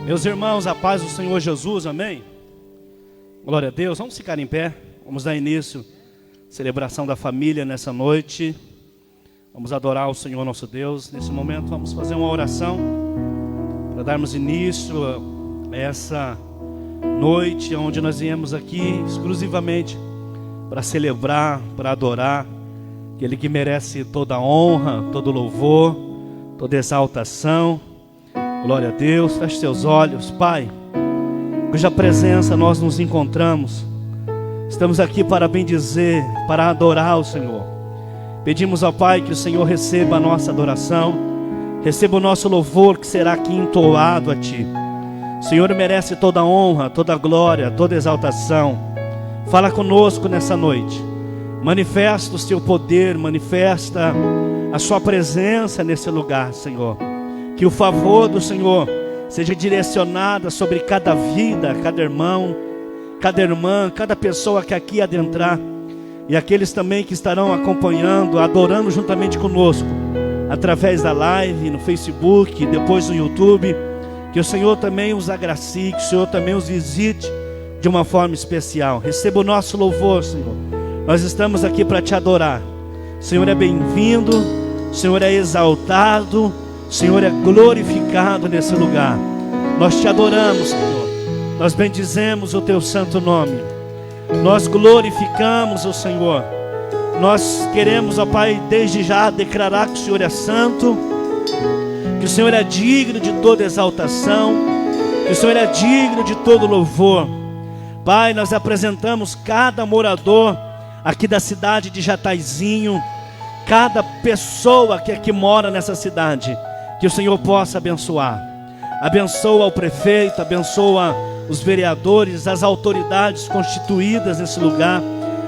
Meus irmãos, a paz do Senhor Jesus, amém? Glória a Deus, vamos ficar em pé, vamos dar início à celebração da família nessa noite. Vamos adorar o Senhor nosso Deus. Nesse momento vamos fazer uma oração para darmos início a essa noite onde nós viemos aqui exclusivamente para celebrar, para adorar aquele que merece toda a honra, todo louvor, toda exaltação. Glória a Deus. Feche seus olhos, Pai, cuja presença nós nos encontramos. Estamos aqui para bendizer, para adorar o Senhor. Pedimos ao Pai que o Senhor receba a nossa adoração, receba o nosso louvor que será aqui entoado a Ti. O Senhor merece toda a honra, toda a glória, toda a exaltação. Fala conosco nessa noite. Manifesta o Seu poder, manifesta a Sua presença nesse lugar, Senhor. Que o favor do Senhor seja direcionado sobre cada vida, cada irmão, cada irmã, cada pessoa que aqui adentrar. E aqueles também que estarão acompanhando, adorando juntamente conosco, através da live, no Facebook, depois no YouTube. Que o Senhor também os agracie, que o Senhor também os visite de uma forma especial. Receba o nosso louvor, Senhor. Nós estamos aqui para Te adorar. O Senhor é bem-vindo, o Senhor é exaltado, o Senhor é glorificado nesse lugar. Nós Te adoramos, Senhor. Nós bendizemos o Teu santo nome. Nós glorificamos o Senhor. Nós queremos, ó Pai, desde já declarar que o Senhor é santo, que o Senhor é digno de toda exaltação, que o Senhor é digno de todo louvor. Pai, nós apresentamos cada morador aqui da cidade de Jataizinho, cada pessoa que aqui mora nessa cidade, que o Senhor possa abençoar. Abençoa o prefeito, abençoa os vereadores, as autoridades constituídas nesse lugar,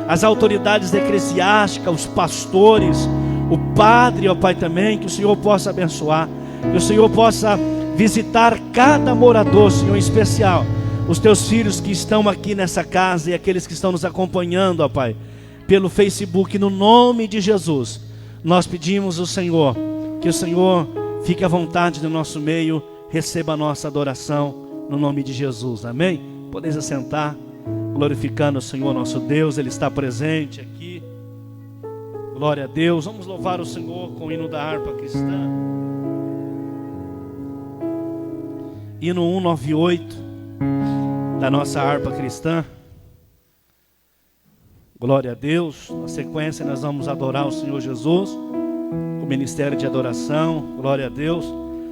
as autoridades eclesiásticas, os pastores, o padre, ó Pai, também, que o Senhor possa abençoar, que o Senhor possa visitar cada morador, Senhor, em especial os Teus filhos que estão aqui nessa casa e aqueles que estão nos acompanhando, ó Pai, pelo Facebook. No nome de Jesus, nós pedimos ao Senhor, que o Senhor fique à vontade no nosso meio, receba a nossa adoração, no nome de Jesus, amém? Podeis assentar, glorificando o Senhor nosso Deus. Ele está presente aqui. Glória a Deus. Vamos louvar o Senhor com o hino da harpa cristã. Hino 198 da nossa harpa cristã. Glória a Deus. Na sequência nós vamos adorar o Senhor Jesus com o ministério de adoração. Glória a Deus.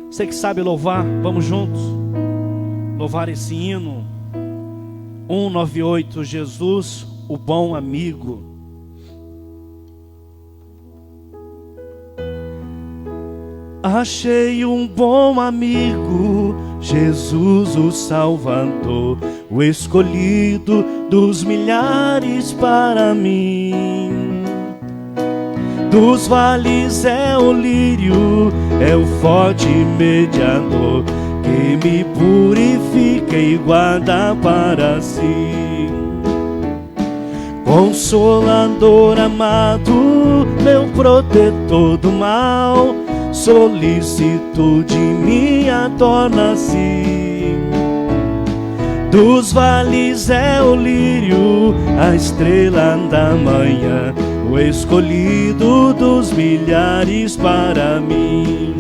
Você que sabe louvar, vamos juntos louvar esse hino 198, Jesus, o bom amigo. Achei um bom amigo, Jesus o Salvador, o escolhido dos milhares para mim. Dos vales é o lírio, é o forte mediador, que me purifica e guarda para si. Consolador amado, meu protetor do mal, solicito de minha torna-se. Dos vales é o lírio, a estrela da manhã, o escolhido dos milhares para mim.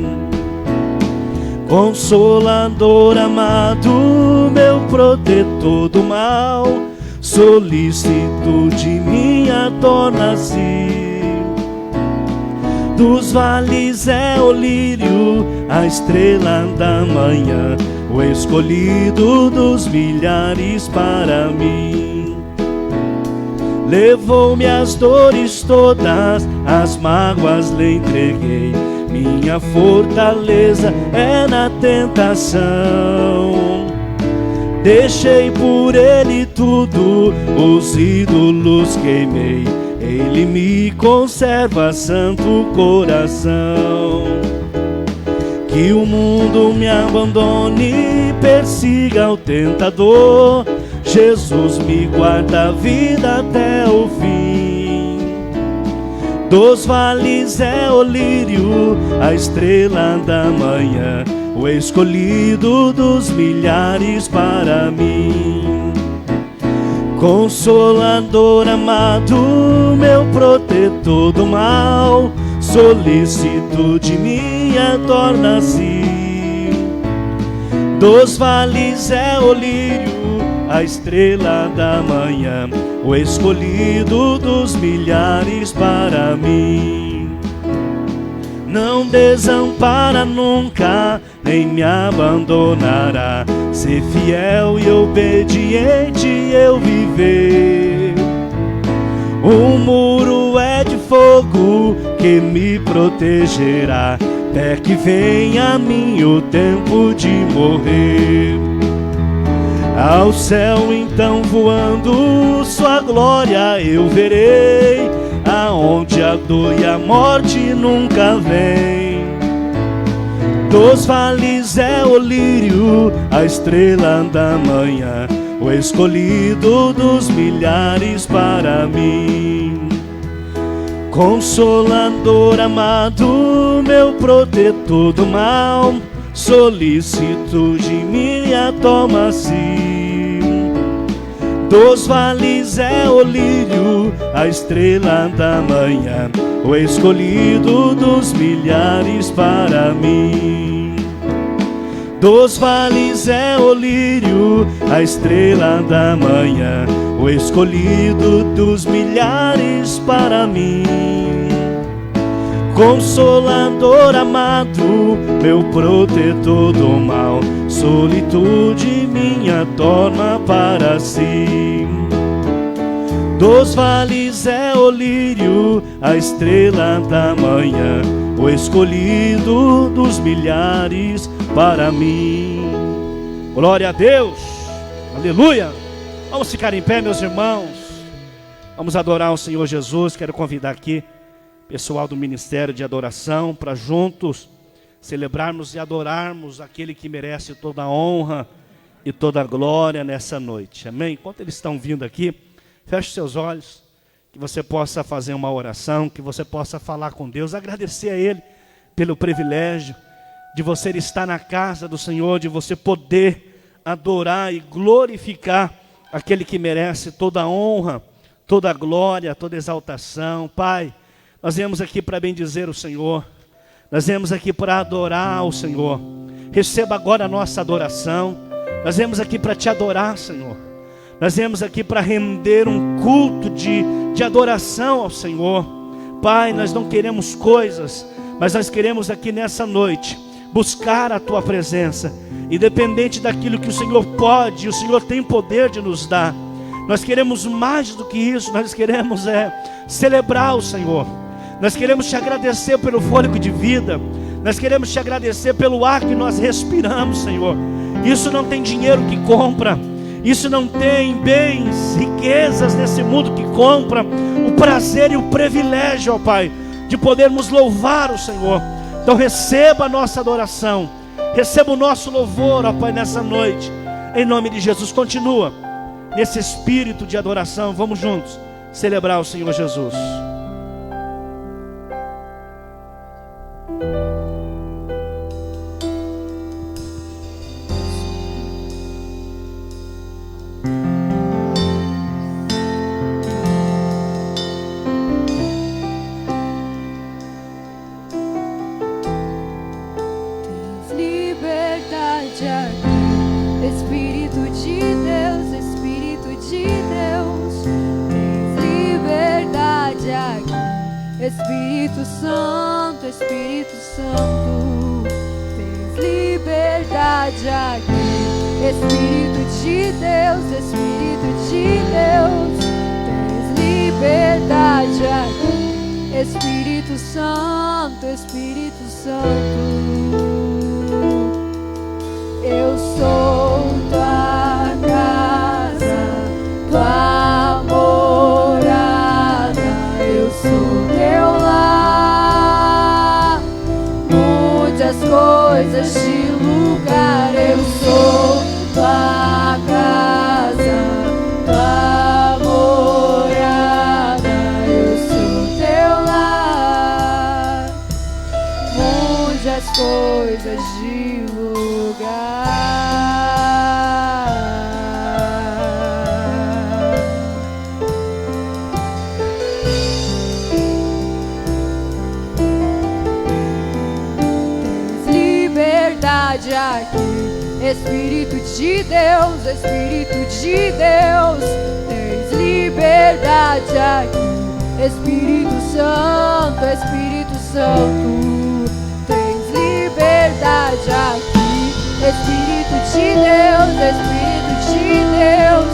Consolador amado, meu protetor do mal, solicito de minha torna-se. Dos vales é o lírio, a estrela da manhã, o escolhido dos milhares para mim. Levou-me as dores todas, as mágoas lhe entreguei, minha fortaleza é na tentação. Deixei por Ele tudo, os ídolos queimei, Ele me conserva santo coração. Que o mundo me abandone, persiga o tentador, Jesus me guarda a vida até o fim. Dos vales é o lírio, a estrela da manhã, o escolhido dos milhares para mim. Consolador amado, meu protetor do mal, solicitude minha torna-se. Dos vales é o lírio, a estrela da manhã, o escolhido dos milhares para mim. Não desampara nunca, nem me abandonará. Ser fiel e obediente eu viver. Um muro é de fogo que me protegerá, até que venha a mim o tempo de morrer. Ao céu então voando, sua glória eu verei, aonde a dor e a morte nunca vem. Dos vales é o lírio, a estrela da manhã, o escolhido dos milhares para mim. Consolador amado, meu protetor do mal, solicitude minha toma-se. Dos vales é o lírio, a estrela da manhã, o escolhido dos milhares para mim. Dos vales é o lírio, a estrela da manhã, o escolhido dos milhares para mim. Consolador amado, meu protetor do mal, solitude minha torna para si. Dos vales é o lírio, a estrela da manhã, o escolhido dos milhares para mim. Glória a Deus, aleluia. Vamos ficar em pé, meus irmãos. Vamos adorar o Senhor Jesus. Quero convidar aqui pessoal do Ministério de Adoração para juntos celebrarmos e adorarmos aquele que merece toda a honra e toda a glória nessa noite. Amém? Enquanto eles estão vindo aqui, feche seus olhos, que você possa fazer uma oração, que você possa falar com Deus, agradecer a Ele pelo privilégio de você estar na casa do Senhor, de você poder adorar e glorificar aquele que merece toda a honra, toda a glória, toda a exaltação. Pai, nós viemos aqui para bendizer o Senhor, nós viemos aqui para adorar o Senhor. Receba agora a nossa adoração. Nós viemos aqui para te adorar, Senhor. Nós viemos aqui para render um culto de adoração ao Senhor. Pai, nós não queremos coisas, mas nós queremos aqui nessa noite buscar a Tua presença. Independente daquilo que o Senhor pode, o Senhor tem poder de nos dar. Nós queremos mais do que isso. Nós queremos celebrar o Senhor. Nós queremos te agradecer pelo fôlego de vida. Nós queremos te agradecer pelo ar que nós respiramos, Senhor. Isso não tem dinheiro que compra. Isso não tem bens, riquezas nesse mundo que compra o prazer e o privilégio, ó Pai, de podermos louvar o Senhor. Então receba a nossa adoração, receba o nosso louvor, ó Pai, nessa noite. Em nome de Jesus, continua nesse espírito de adoração. Vamos juntos celebrar o Senhor Jesus. Espírito Santo, Espírito Santo, tens liberdade aqui. Espírito de Deus, Espírito de Deus, tens liberdade aqui. Espírito Santo, Espírito Santo, eu sou tua casa, tua morada, eu sou teu lar, mude as coisas de lugar. Eu sou tua casa, tua morada, eu sou teu lar, mude muitas coisas de lugar. Tens liberdade aqui, Espírito de Deus, Espírito de Deus. Tens liberdade aqui, Espírito Santo, Espírito Santo. Tens liberdade aqui, Espírito de Deus, Espírito de Deus.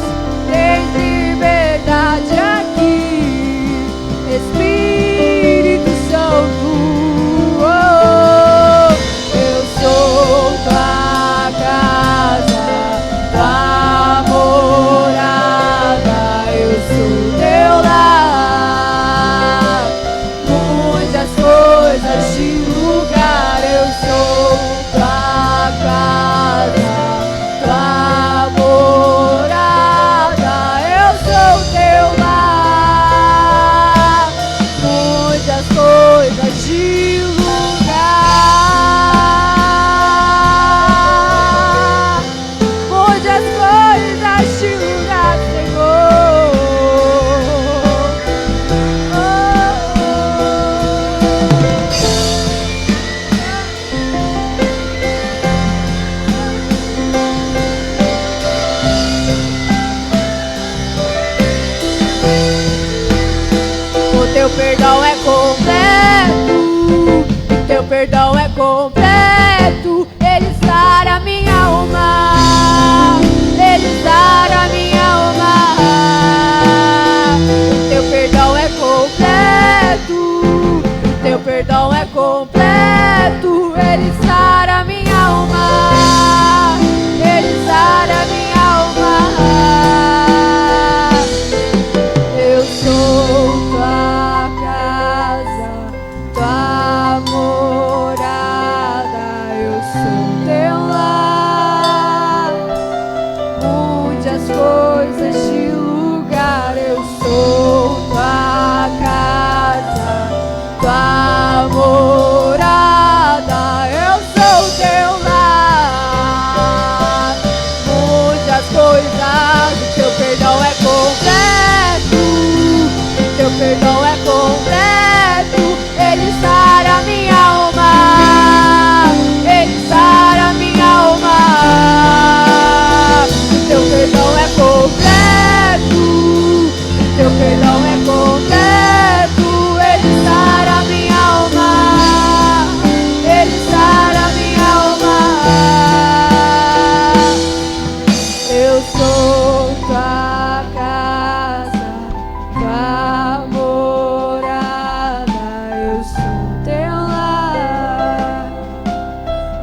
Tens liberdade aqui, Espírito Santo. Oh, eu sou tua casa, tua morada, eu sou teu lar. Muitas coisas de lugar, eu sou tua casa, tua morada, eu sou teu lar. Muitas coisas de lugar, muitas coisas de lugar, Senhor. O teu perdão é completo, o teu perdão é completo. Ele sara a minha alma, ele sara a minha alma. O teu perdão é completo, o teu perdão é completo. Ele sara a minha alma, ele sara a minha alma. Eu sou tua casa, tua morada, eu sou teu lar. Muitas coisas de lugar, eu sou tua casa, tua morada, eu sou teu lar. Muitas coisas, o teu perdão é completo, teu perdão é completo. Ele sara a minha alma, ele sara a minha alma. Teu perdão é completo, teu perdão é completo. Ele sara a minha alma, ele sara a minha alma. Eu sou tua casa, tua morada, eu sou teu lar.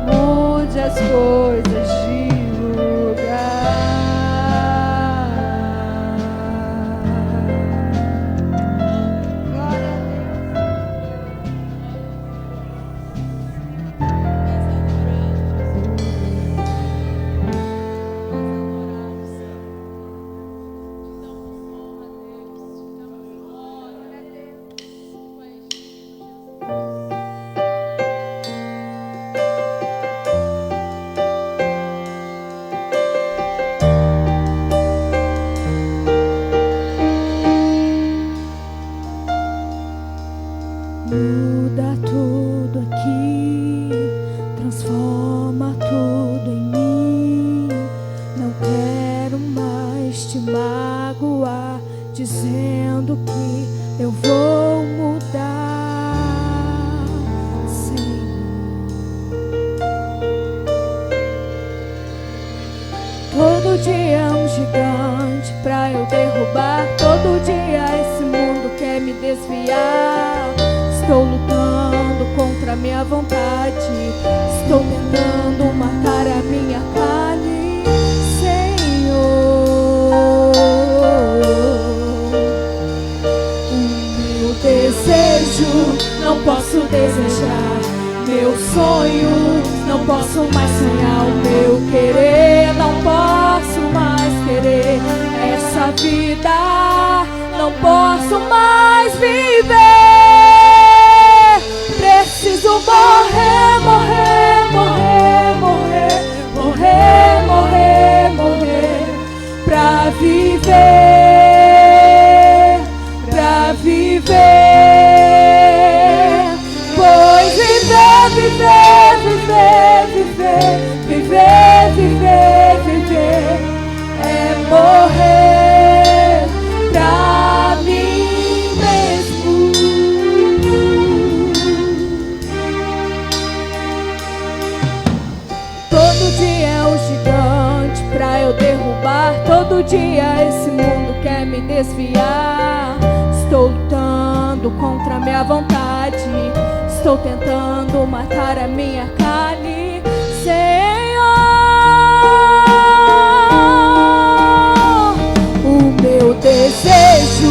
Muitas coisas de lugar. Glória a Muda tudo aqui, transforma tudo em mim. Não quero mais te magoar, dizendo que eu vou mudar, Senhor. Todo dia é um gigante pra eu derrubar. Todo dia esse mundo quer me desviar. Estou lutando contra a minha vontade, estou tentando matar a minha carne, Senhor. O meu desejo não posso desejar, meu sonho não posso mais sonhar, o meu querer não posso mais querer. Essa vida não posso mais viver. Preciso morrer, morrer. Viver, viver, viver é morrer pra mim mesmo. Todo dia é um gigante pra eu derrubar. Todo dia esse mundo quer me desviar. Estou lutando contra a minha vontade. Estou tentando matar a minha carne. Senhor, o meu desejo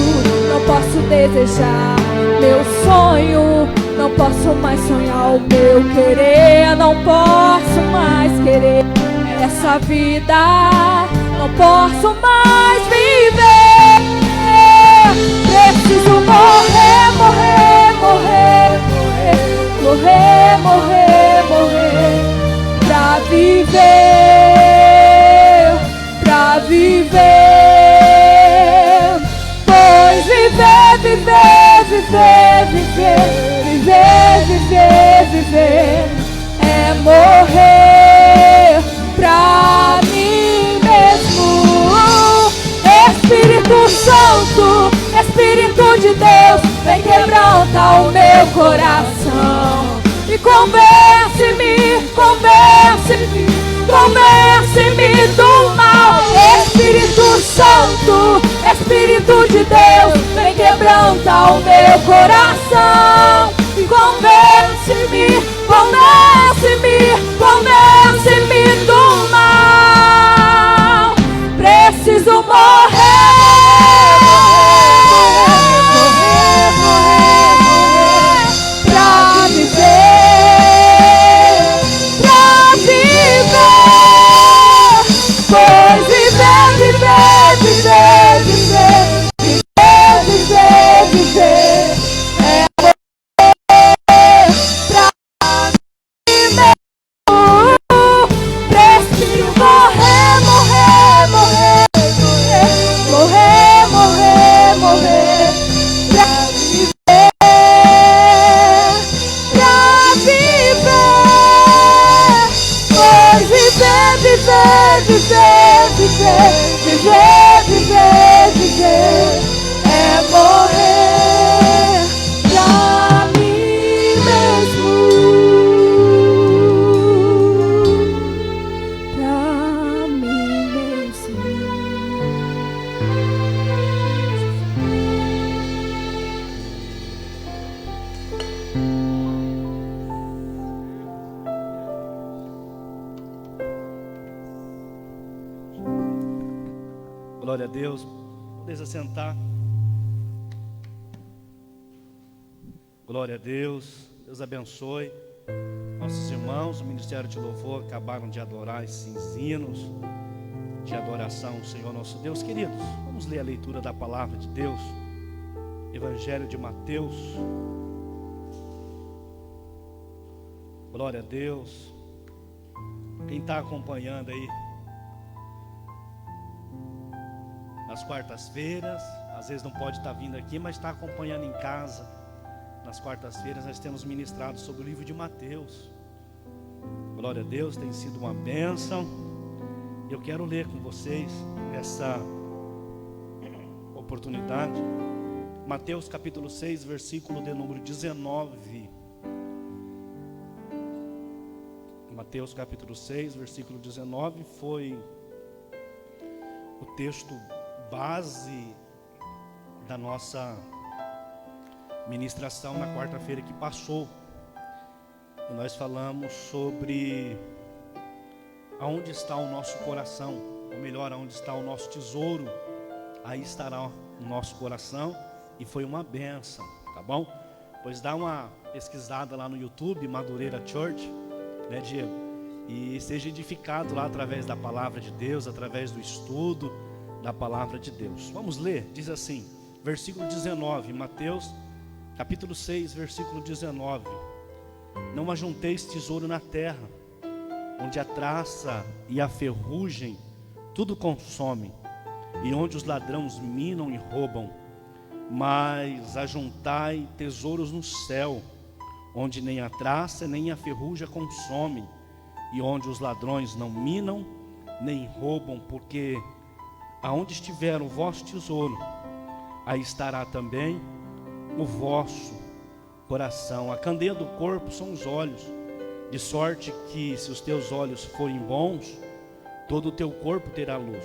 não posso desejar. Meu sonho não posso mais sonhar. O meu querer não posso mais querer. Essa vida não posso mais viver. Preciso morrer, morrer, morrer, morrer, morrer, morrer, morrer pra viver, pra viver. Pois viver, viver, viver, viver, viver, viver, viver é morrer pra mim mesmo. Espírito Santo, Espírito de Deus, vem quebrantar o meu coração e convence-me, convence-me, convence-me do mal. Espírito Santo, Espírito de Deus, vem quebrantar o meu coração e convence-me, convence-me, convence-me do mal. Preciso morrer, morrer, morrer, morrer pra viver, pra viver. Pois viver, viver, viver, viver, viver, viver, viver é morrer pra mim mesmo. Preciso morrer, morrer, morrer, morrer, morrer, morrer pra viver, pra viver. Pois viver, viver, viver, viver, viver, viver, viver é morrer pra mim mesmo, pra mim mesmo. Glória a Deus. Podeis assentar. Glória a Deus. Deus abençoe nossos irmãos. O Ministério de Louvor acabaram de adorar esses hinos de adoração ao Senhor nosso Deus. Queridos, vamos ler a leitura da palavra de Deus. Evangelho de Mateus. Glória a Deus. Quem está acompanhando aí nas quartas-feiras, às vezes não pode estar vindo aqui, mas está acompanhando em casa. Nas quartas-feiras nós temos ministrado sobre o livro de Mateus. Glória a Deus, tem sido uma bênção. Eu quero ler com vocês essa oportunidade. Mateus capítulo 6, versículo de número 19. Mateus capítulo 6, versículo 19 foi o texto base da nossa ministração na quarta-feira que passou. E nós falamos sobre aonde está o nosso coração, ou melhor, aonde está o nosso tesouro, aí estará o nosso coração. E foi uma bênção, tá bom? Pois dá uma pesquisada lá no YouTube, Madureira Church, né, Diego? E seja edificado lá através da palavra de Deus, através do estudo da palavra de Deus. Vamos ler, diz assim, versículo 19, Mateus capítulo 6, versículo 19. Não ajunteis tesouro na terra, onde a traça e a ferrugem tudo consomem, e onde os ladrões minam e roubam, mas ajuntai tesouros no céu, onde nem a traça nem a ferrugem consomem, e onde os ladrões não minam nem roubam, porque aonde estiver o vosso tesouro, aí estará também o vosso coração. A candeia do corpo são os olhos, de sorte que se os teus olhos forem bons, todo o teu corpo terá luz.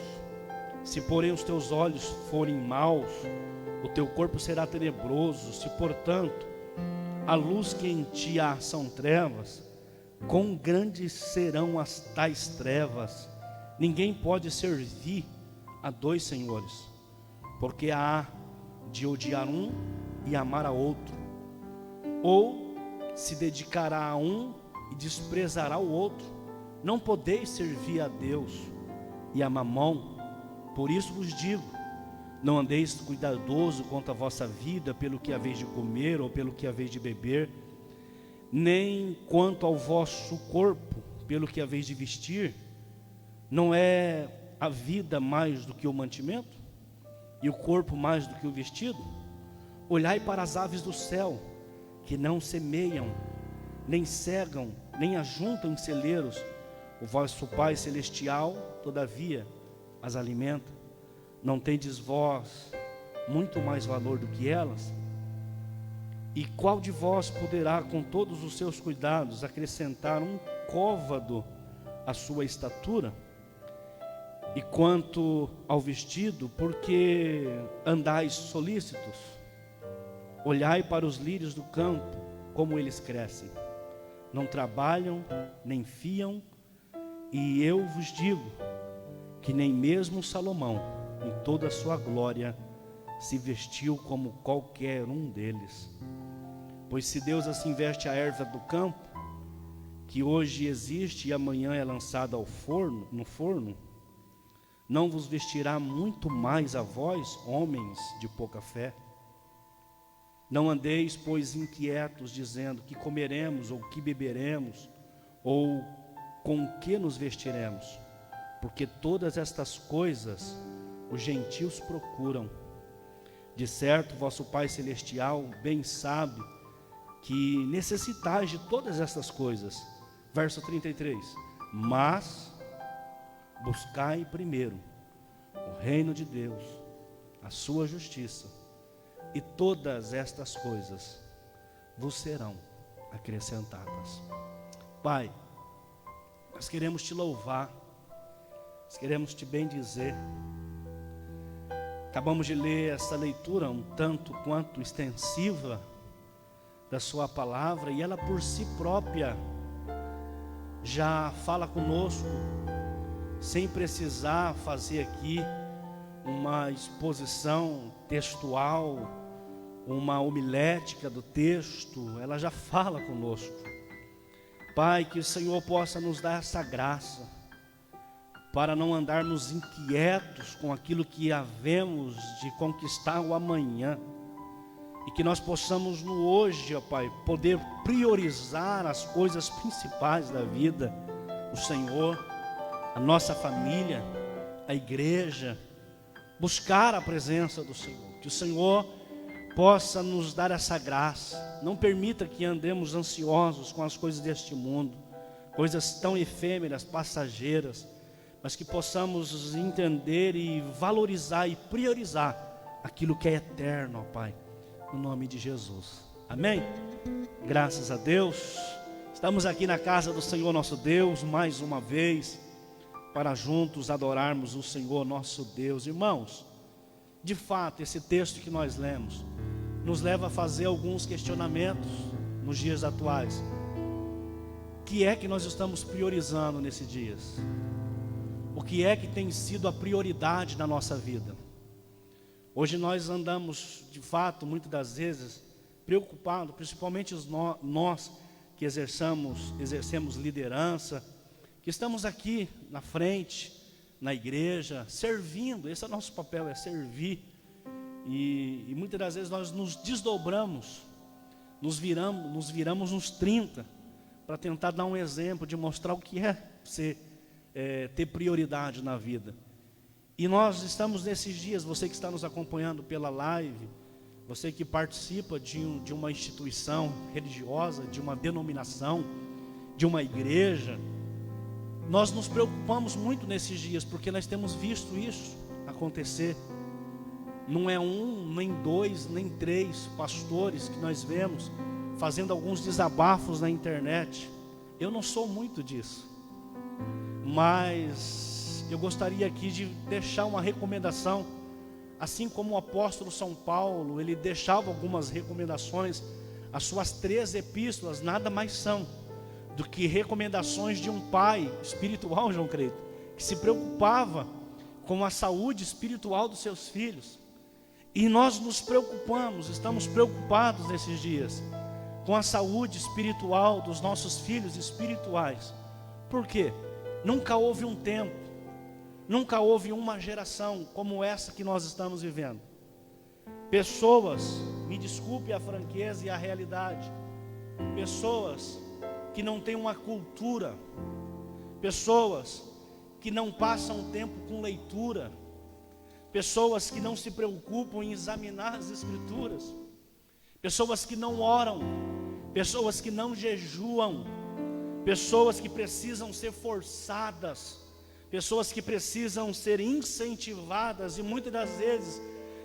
Se porém os teus olhos forem maus, o teu corpo será tenebroso. Se portanto a luz que em ti há são trevas, quão grandes serão as tais trevas? Ninguém pode servir a dois senhores, porque há de odiar um e amar a outro, ou se dedicará a um e desprezará o outro. Não podeis servir a Deus e a Mamom. Por isso vos digo, não andeis cuidadoso quanto à vossa vida, pelo que haveis de comer ou pelo que haveis de beber, nem quanto ao vosso corpo, pelo que haveis de vestir. Não é a vida mais do que o mantimento, e o corpo mais do que o vestido? Olhai para as aves do céu, que não semeiam, nem cegam, nem ajuntam em celeiros, o vosso Pai Celestial, todavia, as alimenta. Não tendes vós muito mais valor do que elas? E qual de vós poderá, com todos os seus cuidados, acrescentar um côvado à sua estatura? E quanto ao vestido, por que andais solícitos? Olhai para os lírios do campo, como eles crescem. Não trabalham, nem fiam, e eu vos digo que nem mesmo Salomão, em toda a sua glória, se vestiu como qualquer um deles. Pois se Deus assim veste a erva do campo, que hoje existe e amanhã é lançada no forno, não vos vestirá muito mais a vós, homens de pouca fé? Não andeis, pois, inquietos, dizendo que comeremos, ou que beberemos, ou com que nos vestiremos, porque todas estas coisas os gentios procuram. De certo, vosso Pai Celestial bem sabe que necessitais de todas estas coisas. Verso 33, mas buscai primeiro o reino de Deus, a sua justiça, e todas estas coisas vos serão acrescentadas. Pai, nós queremos te louvar, nós queremos te bendizer. Acabamos de ler essa leitura um tanto quanto extensiva da sua palavra, e ela por si própria já fala conosco, sem precisar fazer aqui uma exposição textual, uma homilética do texto. Ela já fala conosco. Pai, que o Senhor possa nos dar essa graça, para não andarmos inquietos com aquilo que havemos de conquistar o amanhã, e que nós possamos no hoje, ó Pai, poder priorizar as coisas principais da vida, o Senhor, a nossa família, a igreja, buscar a presença do Senhor. Que o Senhor possa nos dar essa graça. Não permita que andemos ansiosos com as coisas deste mundo, coisas tão efêmeras, passageiras, mas que possamos entender e valorizar e priorizar aquilo que é eterno, ó Pai, no nome de Jesus. Amém? Graças a Deus. Estamos aqui na casa do Senhor nosso Deus, mais uma vez, para juntos adorarmos o Senhor nosso Deus. Irmãos, de fato, esse texto que nós lemos nos leva a fazer alguns questionamentos nos dias atuais. O que é que nós estamos priorizando nesses dias? O que é que tem sido a prioridade na nossa vida? Hoje nós andamos, de fato, muitas das vezes, preocupados, principalmente nós que exercemos liderança, que estamos aqui na frente, na igreja, servindo. Esse é o nosso papel, é servir. E muitas das vezes nós nos desdobramos, nos viramos uns 30, para tentar dar um exemplo, de mostrar o que é ser ter prioridade na vida. E nós estamos nesses dias, você que está nos acompanhando pela live, você que participa de uma instituição religiosa, de uma denominação, de uma igreja, Nós nos preocupamos muito nesses dias, porque nós temos visto isso acontecer. Não é um, nem dois, nem três pastores que nós vemos fazendo alguns desabafos na internet. Eu não sou muito disso, mas eu gostaria aqui de deixar uma recomendação. Assim como o apóstolo São Paulo, ele deixava algumas recomendações. As suas 3 epístolas nada mais são do que recomendações de um pai espiritual, João Creito, que se preocupava com a saúde espiritual dos seus filhos. E nós nos preocupamos, estamos preocupados nesses dias com a saúde espiritual dos nossos filhos espirituais. Por quê? Nunca houve um tempo, nunca houve uma geração como essa que nós estamos vivendo. Pessoas, me desculpe a franqueza e a realidade, pessoas que não têm uma cultura, pessoas que não passam tempo com leitura, pessoas que não se preocupam em examinar as Escrituras, pessoas que não oram, pessoas que não jejuam, pessoas que precisam ser forçadas, pessoas que precisam ser incentivadas e muitas das vezes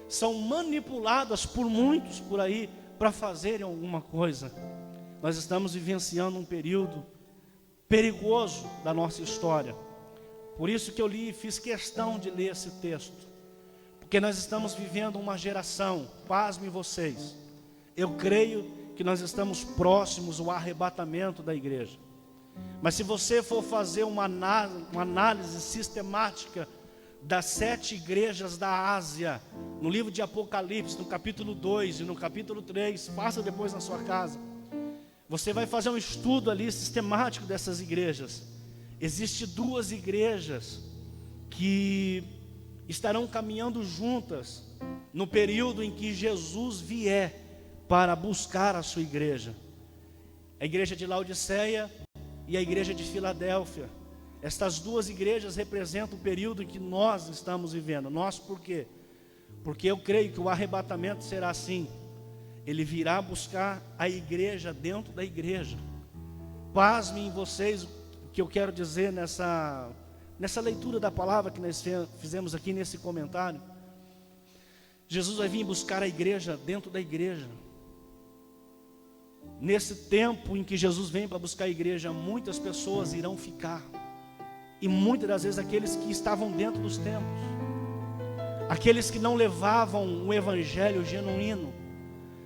são manipuladas por muitos por aí para fazerem alguma coisa. Nós estamos vivenciando um período perigoso da nossa história. Por isso que eu li e fiz questão de ler esse texto, porque nós estamos vivendo uma geração, pasmem vocês, eu creio que nós estamos próximos ao arrebatamento da igreja. Mas se você for fazer uma análise sistemática das 7 igrejas da Ásia, no livro de Apocalipse, no capítulo 2 e no capítulo 3, faça depois na sua casa, você vai fazer um estudo ali sistemático dessas igrejas. Existem 2 igrejas que estarão caminhando juntas no período em que Jesus vier para buscar a sua igreja. A igreja de Laodiceia e a igreja de Filadélfia. Estas 2 igrejas representam o período em que nós estamos vivendo. Nós por quê? Porque eu creio que o arrebatamento será assim. Ele virá buscar a igreja dentro da igreja. Pasmem vocês o que eu quero dizer nessa leitura da palavra que nós fizemos aqui nesse comentário. Jesus vai vir buscar a igreja dentro da igreja. Nesse tempo em que Jesus vem para buscar a igreja, muitas pessoas irão ficar. E muitas das vezes aqueles que estavam dentro dos templos, aqueles que não levavam um evangelho genuíno,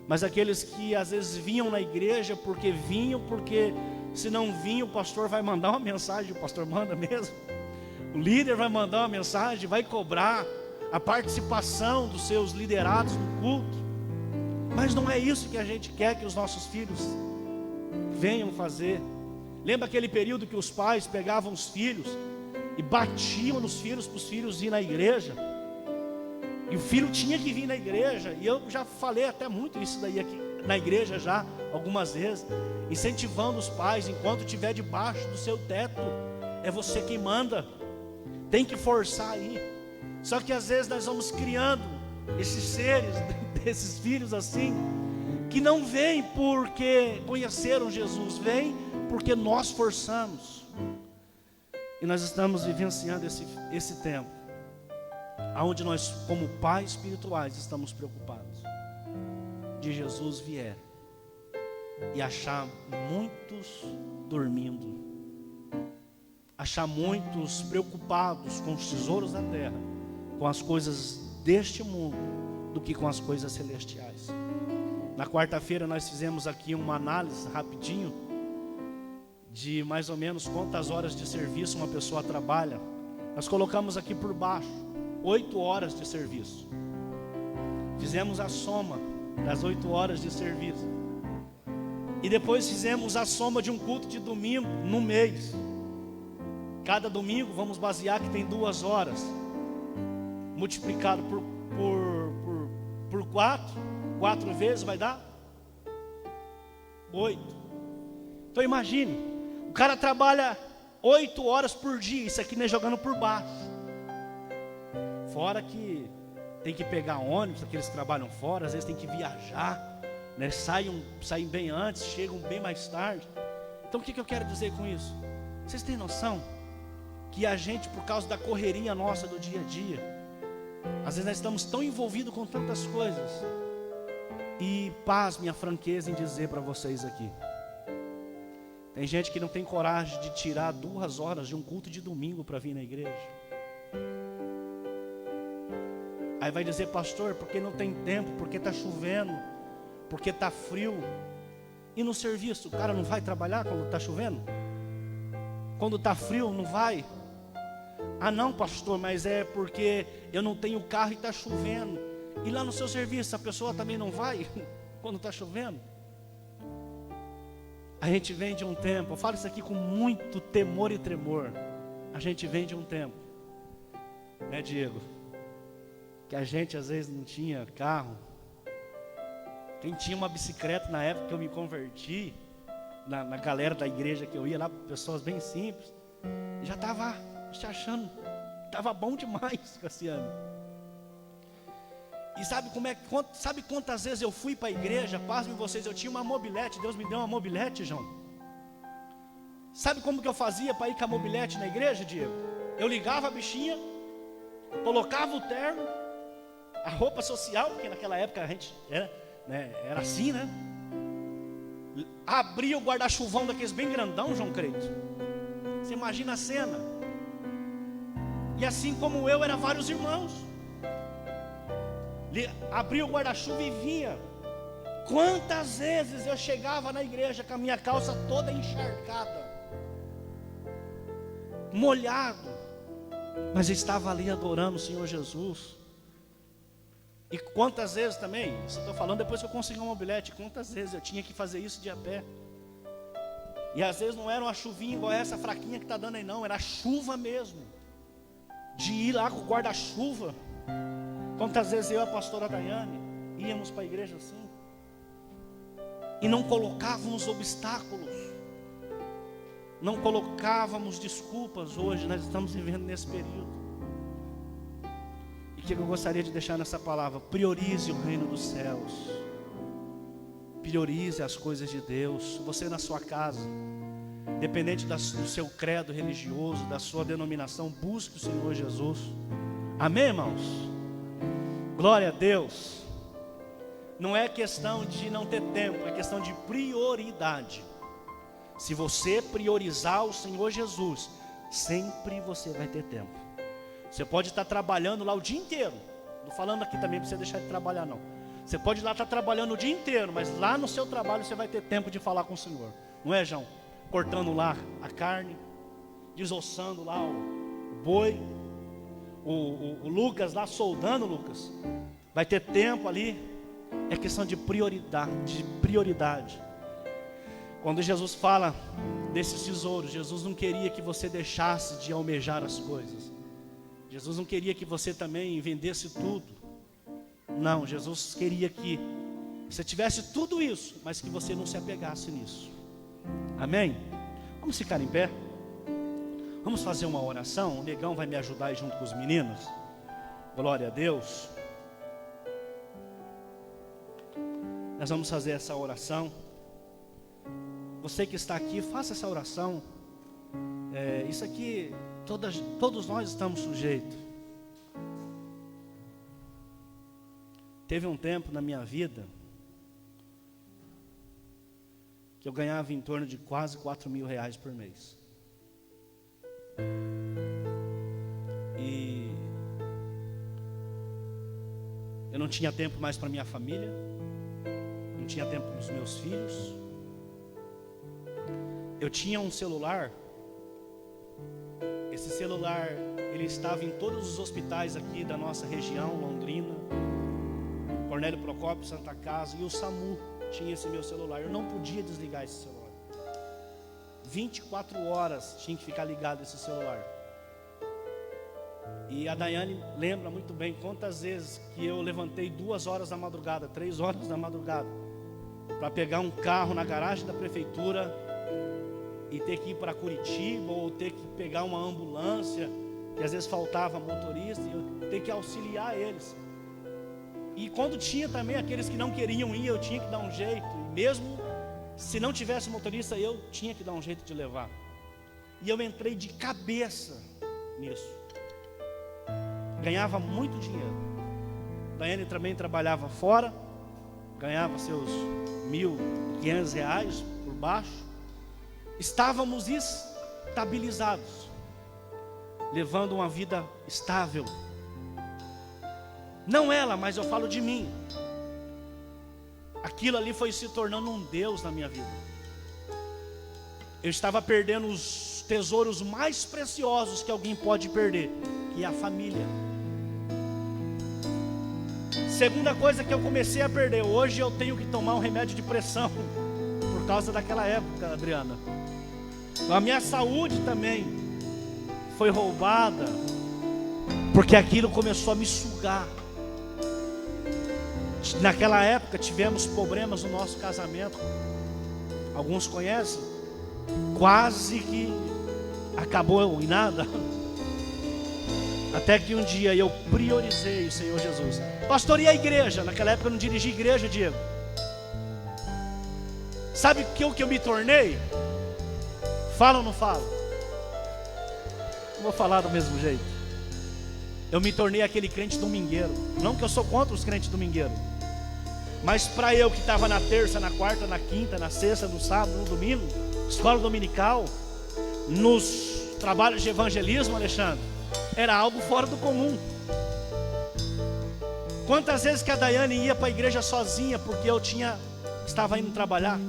mas aqueles que às vezes vinham na igreja porque se não vinham o pastor vai mandar uma mensagem, o pastor manda mesmo, o líder vai mandar uma mensagem, vai cobrar a participação dos seus liderados no culto. Mas não é isso que a gente quer que os nossos filhos venham fazer. Lembra aquele período que os pais pegavam os filhos e batiam nos filhos para os filhos ir na igreja? E o filho tinha que vir na igreja. E eu já falei até muito isso daí aqui na igreja já algumas vezes, incentivando os pais, enquanto estiver debaixo do seu teto, é você quem manda, tem que forçar aí. Só que às vezes nós vamos criando esses seres, esses filhos assim, que não vêm porque conheceram Jesus, vêm porque nós forçamos. E nós estamos vivenciando esse tempo, onde nós, como pais espirituais, estamos preocupados de Jesus vier e achar muitos dormindo, achar muitos preocupados com os tesouros da terra, com as coisas deste mundo, do que com as coisas celestiais. Na quarta-feira nós fizemos aqui uma análise rapidinho de mais ou menos quantas horas de serviço uma pessoa trabalha. Nós colocamos aqui por baixo 8 horas de serviço. Fizemos a soma das 8 horas de serviço. E depois fizemos a soma de um culto de domingo no mês. Cada domingo vamos basear que tem 2 horas. Multiplicado por 4 vezes vai dar 8. Então imagine, o cara trabalha 8 horas por dia. Isso aqui nem jogando por baixo. Fora que tem que pegar ônibus, aqueles que trabalham fora, às vezes tem que viajar, né? Saem bem antes, chegam bem mais tarde. Então o que eu quero dizer com isso? Vocês têm noção que a gente, por causa da correria nossa do dia a dia, às vezes nós estamos tão envolvidos com tantas coisas. E paz, minha franqueza em dizer para vocês aqui, tem gente que não tem coragem de tirar 2 horas de um culto de domingo para vir na igreja. Aí vai dizer, pastor, porque não tem tempo, porque está chovendo, porque está frio. E no serviço, o cara não vai trabalhar quando está chovendo? Quando está frio, não vai? Ah não, pastor, mas é porque eu não tenho carro e está chovendo. E lá no seu serviço, a pessoa também não vai quando está chovendo? A gente vem de um tempo, eu falo isso aqui com muito temor e tremor. A gente vem de um tempo, né, Diego? Que a gente às vezes não tinha carro. Quem tinha uma bicicleta na época que eu me converti, na galera da igreja que eu ia lá, pessoas bem simples, já estava se achando, estava bom demais, Cassiano. E sabe sabe quantas vezes eu fui para a igreja? Pasmem vocês, eu tinha uma mobilete, Deus me deu uma mobilete, João. Sabe como que eu fazia para ir com a mobilete na igreja, Diego? Eu ligava a bichinha, colocava o terno, a roupa social, porque naquela época a gente era assim, né? Abria o guarda-chuvão daqueles bem grandão, João Creito. Você imagina a cena. E assim como eu, eram vários irmãos. Abria o guarda-chuva e vinha. Quantas vezes eu chegava na igreja com a minha calça toda encharcada, molhado, mas eu estava ali adorando o Senhor Jesus. E quantas vezes também, isso eu estou falando depois que eu consegui uma mobilete, quantas vezes eu tinha que fazer isso de a pé. E às vezes não era uma chuvinha igual essa fraquinha que está dando aí não, era chuva mesmo, de ir lá com o guarda-chuva. Quantas vezes eu e a pastora Daiane íamos para a igreja assim, e não colocávamos obstáculos, não colocávamos desculpas. Hoje nós estamos vivendo nesse período. E o que eu gostaria de deixar nessa palavra? Priorize o reino dos céus, priorize as coisas de Deus. Você na sua casa, independente do seu credo religioso, da sua denominação, busque o Senhor Jesus. Amém, irmãos? Glória a Deus. Não é questão de não ter tempo, é questão de prioridade. Se você priorizar o Senhor Jesus, sempre você vai ter tempo. Você pode estar trabalhando lá o dia inteiro. Estou falando aqui também para você deixar de trabalhar não. Você pode lá estar trabalhando o dia inteiro, mas lá no seu trabalho você vai ter tempo de falar com o Senhor. Não é, João? Cortando lá a carne, desossando lá o boi, o Lucas lá soldando, Lucas. Vai ter tempo ali. É questão de prioridade. Quando Jesus fala desses tesouros, Jesus não queria que você deixasse de almejar as coisas. Jesus não queria que você também vendesse tudo. Não, Jesus queria que você tivesse tudo isso, mas que você não se apegasse nisso. Amém? Vamos ficar em pé. Vamos fazer uma oração. O Negão vai me ajudar aí junto com os meninos. Glória a Deus. Nós vamos fazer essa oração. Você que está aqui, faça essa oração. Isso aqui, todos nós estamos sujeitos. Teve um tempo na minha vida que eu ganhava em torno de quase 4 mil reais por mês. E eu não tinha tempo mais para minha família, não tinha tempo para os meus filhos. Eu tinha um celular. Esse celular, ele estava em todos os hospitais aqui da nossa região, Londrina, Cornélio Procópio, Santa Casa, e o SAMU tinha esse meu celular. Eu não podia desligar esse celular. 24 horas tinha que ficar ligado esse celular. E a Daiane lembra muito bem quantas vezes que eu levantei 2 horas da madrugada, 3 horas da madrugada, para pegar um carro na garagem da prefeitura e ter que ir para Curitiba, ou ter que pegar uma ambulância, que às vezes faltava motorista, e eu ter que auxiliar eles. E quando tinha também aqueles que não queriam ir, eu tinha que dar um jeito. E mesmo se não tivesse motorista, eu tinha que dar um jeito de levar. E eu entrei de cabeça nisso. Ganhava muito dinheiro. Daiane também trabalhava fora, ganhava seus R$1.500 por baixo. Estávamos estabilizados, levando uma vida estável. Não ela, mas eu falo de mim. Aquilo ali foi se tornando um Deus na minha vida. Eu estava perdendo os tesouros mais preciosos que alguém pode perder, que é a família. Segunda coisa que eu comecei a perder, hoje eu tenho que tomar um remédio de pressão, por causa daquela época, Adriana. A minha saúde também foi roubada, porque aquilo começou a me sugar. Naquela época tivemos problemas no nosso casamento. Alguns conhecem. Quase que acabou em nada. Até que um dia eu priorizei o Senhor Jesus. Pastor, e a igreja? Naquela época eu não dirigi igreja, Diego. Sabe o que eu me tornei? Fala ou não fala? Não vou falar do mesmo jeito. Eu me tornei aquele crente domingueiro. Não que eu sou contra os crentes domingueiros, mas para eu que estava na terça, na quarta, na quinta, na sexta, no sábado, no domingo, escola dominical, nos trabalhos de evangelismo, Alexandre, era algo fora do comum. Quantas vezes que a Daiane ia para a igreja sozinha, porque eu estava indo trabalhar.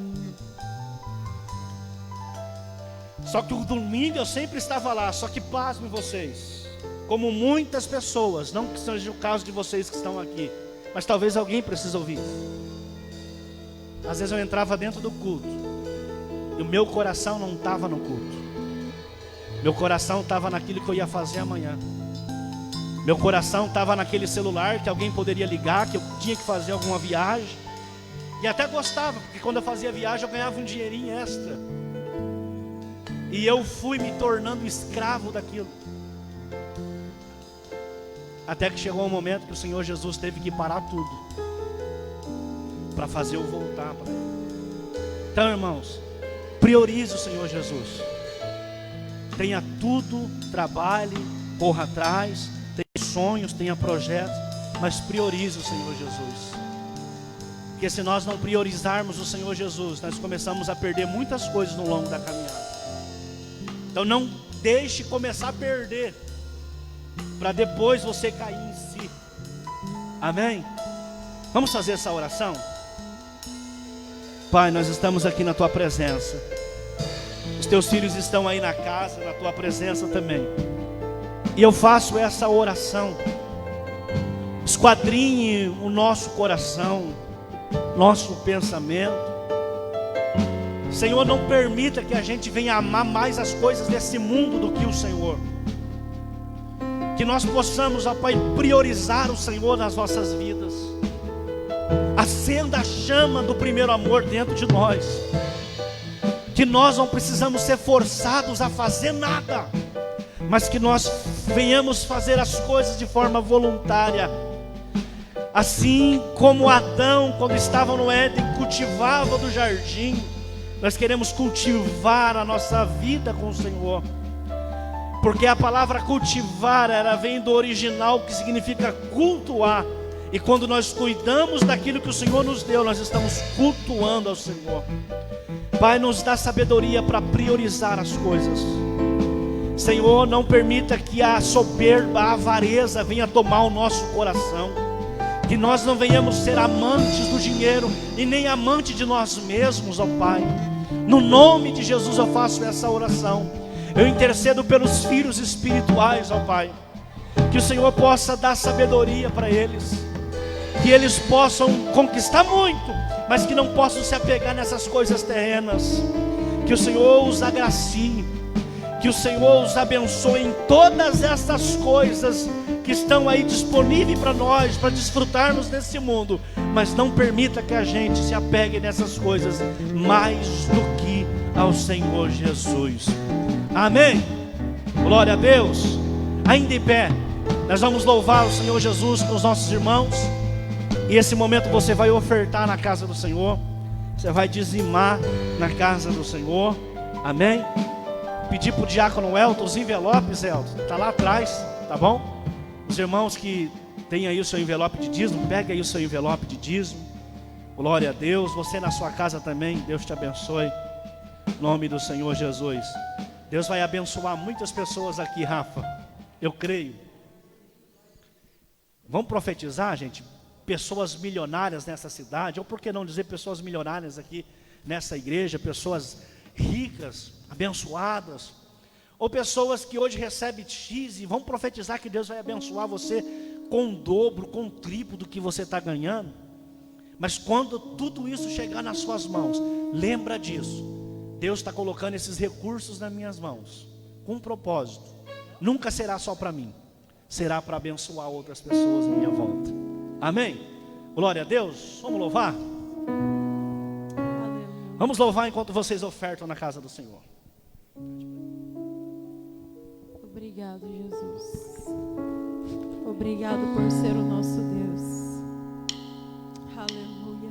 Só que o domingo eu sempre estava lá. Só que pasmem vocês, como muitas pessoas, não que seja o caso de vocês que estão aqui, mas talvez alguém precise ouvir. Às vezes eu entrava dentro do culto e o meu coração não estava no culto. Meu coração estava naquilo que eu ia fazer amanhã. Meu coração estava naquele celular que alguém poderia ligar, que eu tinha que fazer alguma viagem. E até gostava, porque quando eu fazia viagem eu ganhava um dinheirinho extra. E eu fui me tornando escravo daquilo. Até que chegou um momento que o Senhor Jesus teve que parar tudo para fazer eu voltar para Ele. Então, irmãos, priorize o Senhor Jesus. Tenha tudo, trabalhe, corra atrás, tenha sonhos, tenha projetos, mas priorize o Senhor Jesus. Porque se nós não priorizarmos o Senhor Jesus, nós começamos a perder muitas coisas no longo da caminhada. Então não deixe começar a perder, para depois você cair em si. Amém? Vamos fazer essa oração? Pai, nós estamos aqui na Tua presença. Os Teus filhos estão aí na casa, na Tua presença também. E eu faço essa oração. Esquadrinhe o nosso coração, nosso pensamento. Senhor, não permita que a gente venha amar mais as coisas desse mundo do que o Senhor. Que nós possamos, ó Pai, priorizar o Senhor nas nossas vidas. Acenda a chama do primeiro amor dentro de nós. Que nós não precisamos ser forçados a fazer nada, mas que nós venhamos fazer as coisas de forma voluntária. Assim como Adão, quando estava no Éden, cultivava do jardim, nós queremos cultivar a nossa vida com o Senhor. Porque a palavra cultivar, ela vem do original, que significa cultuar. E quando nós cuidamos daquilo que o Senhor nos deu, nós estamos cultuando ao Senhor. Pai, nos dá sabedoria para priorizar as coisas. Senhor, não permita que a soberba, a avareza venha tomar o nosso coração. Que nós não venhamos ser amantes do dinheiro e nem amantes de nós mesmos, ó Pai. No nome de Jesus eu faço essa oração. Eu intercedo pelos filhos espirituais, ó Pai. Que o Senhor possa dar sabedoria para eles. Que eles possam conquistar muito, mas que não possam se apegar nessas coisas terrenas. Que o Senhor os agracie. Que o Senhor os abençoe em todas essas coisas que estão aí disponíveis para nós, para desfrutarmos desse mundo. Mas não permita que a gente se apegue nessas coisas mais do que ao Senhor Jesus. Amém? Glória a Deus. Ainda em pé, nós vamos louvar o Senhor Jesus com os nossos irmãos. E esse momento você vai ofertar na casa do Senhor. Você vai dizimar na casa do Senhor. Amém? pedir para o diácono Elton os envelopes, Elton, está lá atrás, tá bom? Os irmãos que têm aí o seu envelope de dízimo, pega aí o seu envelope de dízimo. Glória a Deus. Você na sua casa também, Deus te abençoe. Em nome do Senhor Jesus. Deus vai abençoar muitas pessoas aqui, Rafa. Eu creio. Vamos profetizar, gente? Pessoas milionárias nessa cidade, ou por que não dizer pessoas milionárias aqui nessa igreja, pessoas ricas, abençoadas, ou pessoas que hoje recebem X, e vamos profetizar que Deus vai abençoar você com o dobro, com o triplo do que você está ganhando. Mas quando tudo isso chegar nas suas mãos, lembra disso. Deus está colocando esses recursos nas minhas mãos, com um propósito. Nunca será só para mim, será para abençoar outras pessoas à minha volta. Amém? Glória a Deus. Vamos louvar? Aleluia. Vamos louvar enquanto vocês ofertam na casa do Senhor. Obrigado, Jesus. Obrigado por ser o nosso Deus. Aleluia.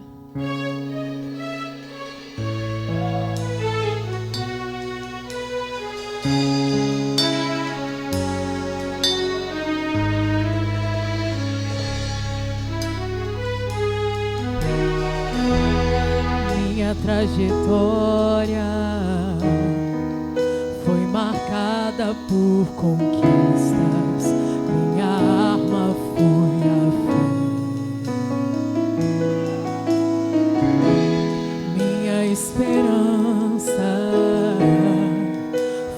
Minha trajetória foi marcada por conquistas. Minha arma foi a fé. Minha esperança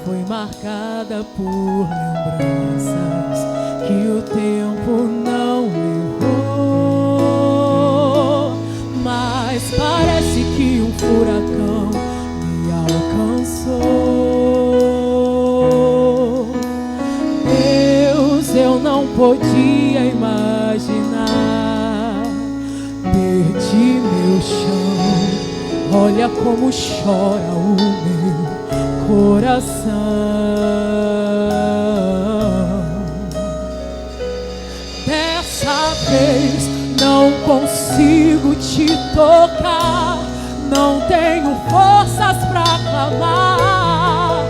foi marcada por lembranças que o tempo não levou. Mas parece que um furacão me alcançou. Deus, eu não podia imaginar. Perdi meu chão. Olha como chora o meu coração. Dessa vez não consigo te tocar, não tenho forças pra clamar.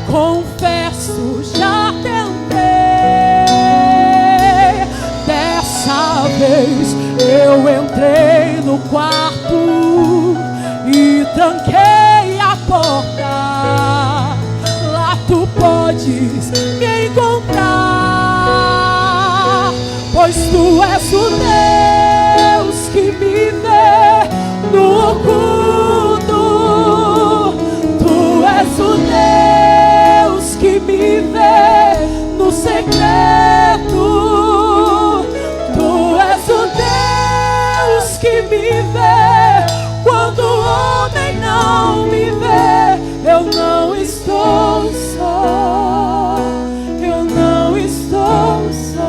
Confesso, já tentei. Dessa vez eu entrei no quarto e tranquei a porta. Lá tu podes me encontrar, pois tu és o Deus que me vê no oculto. Tu és o Deus que me vê no secreto. Tu és o Deus que me vê quando o homem não me vê. Eu não estou só, eu não estou só.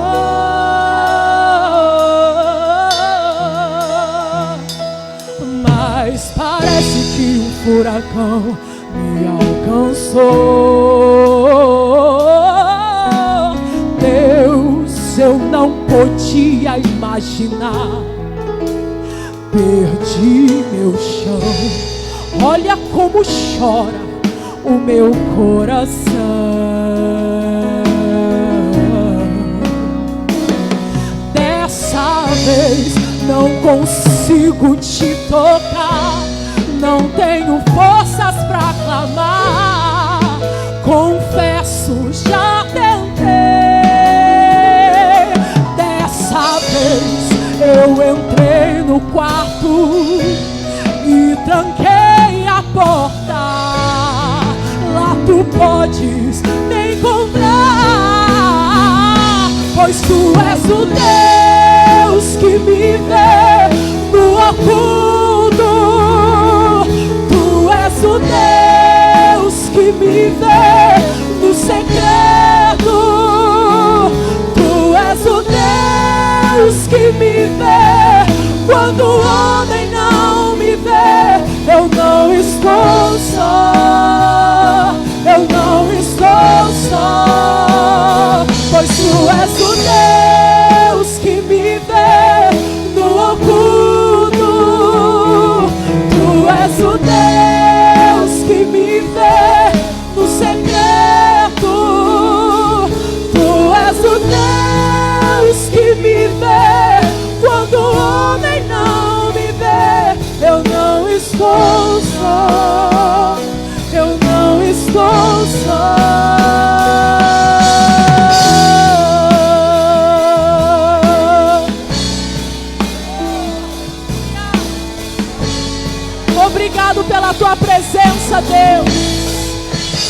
Mas parece que um furacão me alcançou. Deus, eu não podia imaginar. Perdi meu chão. Olha como chora o meu coração. Dessa vez não consigo te tocar, não tenho forças pra clamar. Confesso, já tentei. Dessa vez eu entrei no quarto e tranquei a porta. Lá tu podes me encontrar, pois tu és o Deus que me vê no oculto. Tu és o Deus que me vê no secreto. Tu és o Deus que me vê quando o homem não me vê. Eu não estou só, eu não estou só, pois tu és o Deus que me vê no oculto. Tu és o Deus que presença, Deus.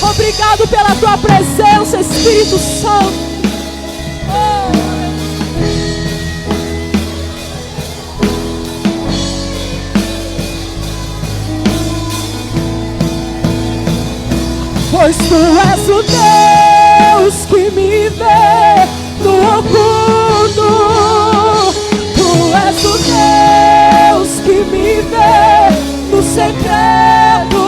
Obrigado pela tua presença, Espírito Santo. Pois tu és o Deus que me vê no oculto. Tu és o Deus que me vê no secreto.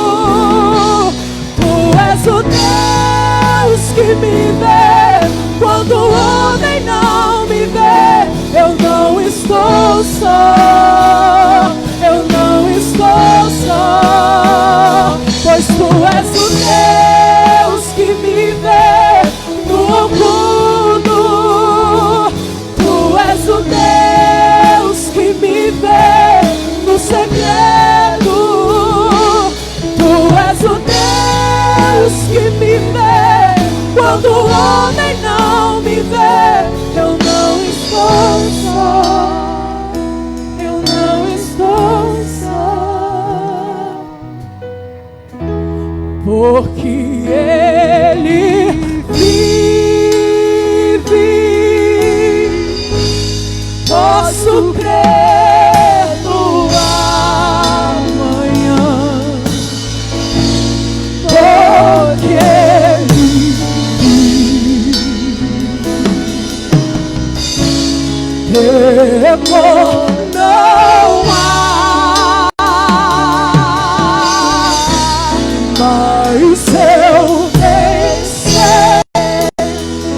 Tu és o Deus que me vê quando o homem não me vê. Eu não estou só, eu não estou só, pois tu és o Deus que me vê no oculto. Tu és o Deus que me vê no segredo. Tu és o Deus que me vê quando o homem não me vê. Eu não estou só, eu não estou só, porque Ele vive. Posso crer no amanhã, porque Ele vive. Temor não há, mas eu vencer.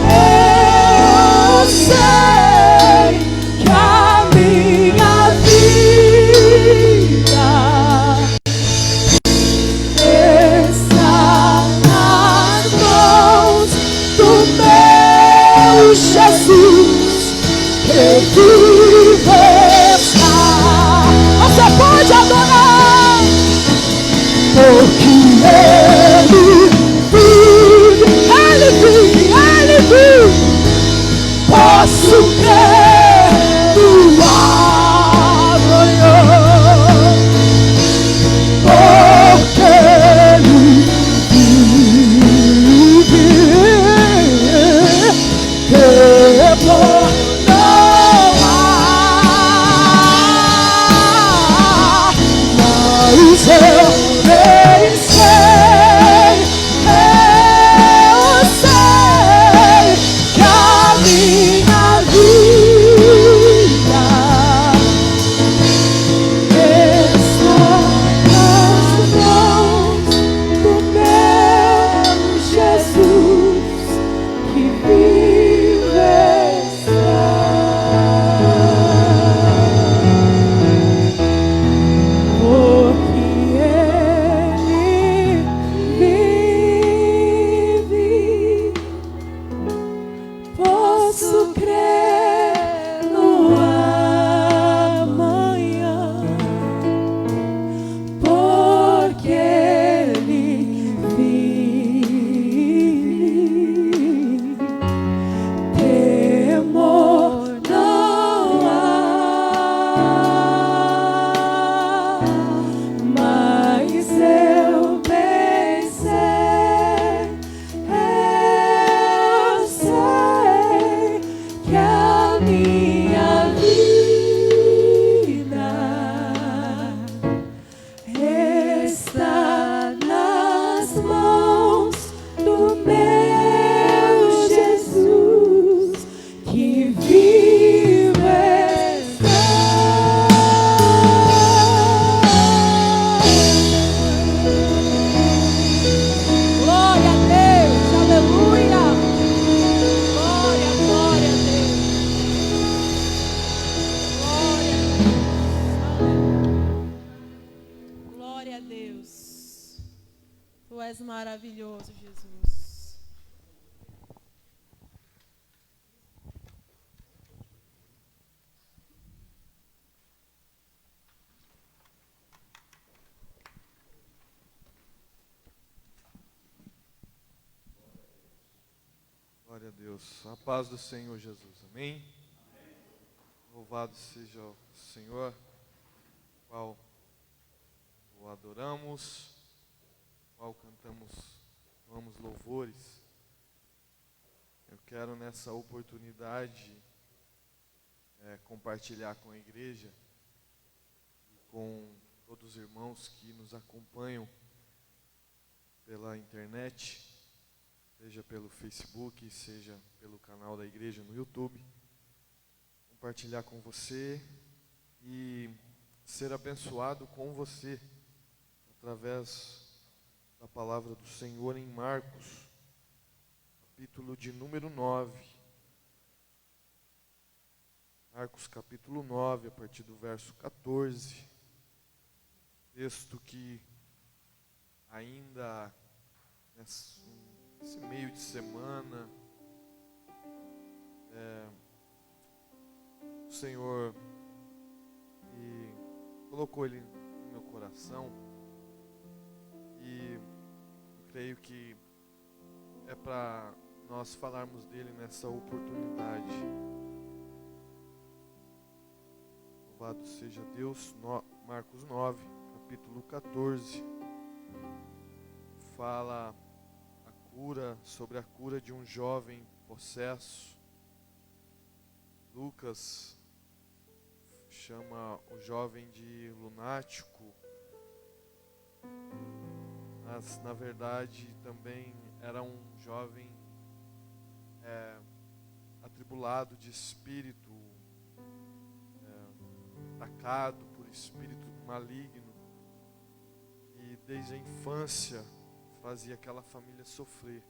Eu sei que a minha vida está nas mãos do meu Jesus, que vive está. Você pode adorar, porque Ele vive, Ele vive, Ele vive. Posso crer no amanhã, porque Ele vive. Temor não há, mas eu vencer. Eu sei que a minha vida está nas mãos do meu Jesus, que vive está. Porque Ele vive, posso crer no amanhã, porque Ele vive. Temor não há, mas eu bem sei. Eu sei que a minha vida está nas mãos do meu Jesus, que vive está. Glória a Deus, aleluia. Glória, glória a Deus. Glória a Deus. Tu és maravilhoso, Jesus. Glória a Deus. A paz do Senhor Jesus. Amém? Louvado seja o Senhor, qual o adoramos, qual cantamos louvores, eu quero nessa oportunidade compartilhar com a igreja e com todos os irmãos que nos acompanham pela internet, seja pelo Facebook, seja pelo canal da igreja no YouTube, compartilhar com você e ser abençoado com você, através da palavra do Senhor em Marcos, capítulo de número 9. Marcos capítulo 9, a partir do verso 14. Texto que ainda nesse meio de semana, o Senhor colocou ele no meu coração, e eu creio que é para nós falarmos dele nessa oportunidade. Louvado seja Deus. Marcos 9, capítulo 14, fala sobre a cura de um jovem possesso. Lucas chama o jovem de lunático, mas na verdade também era um jovem atribulado de espírito, atacado por espírito maligno, e desde a infância fazia aquela família sofrer.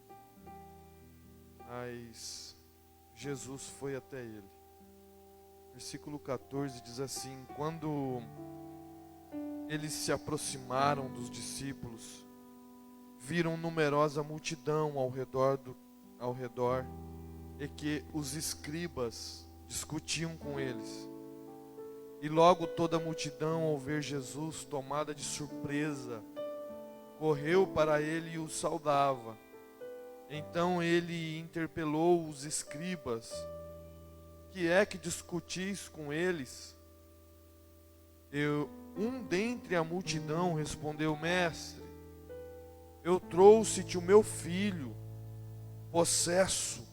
Mas Jesus foi até ele. Versículo 14 diz assim: quando eles se aproximaram dos discípulos, viram numerosa multidão ao redor, e que os escribas discutiam com eles. E logo toda a multidão, ao ver Jesus, tomada de surpresa, correu para ele e o saudava. Então ele interpelou os escribas: que é que discutis com eles? Um dentre a multidão respondeu: Mestre, eu trouxe-te o meu filho, possesso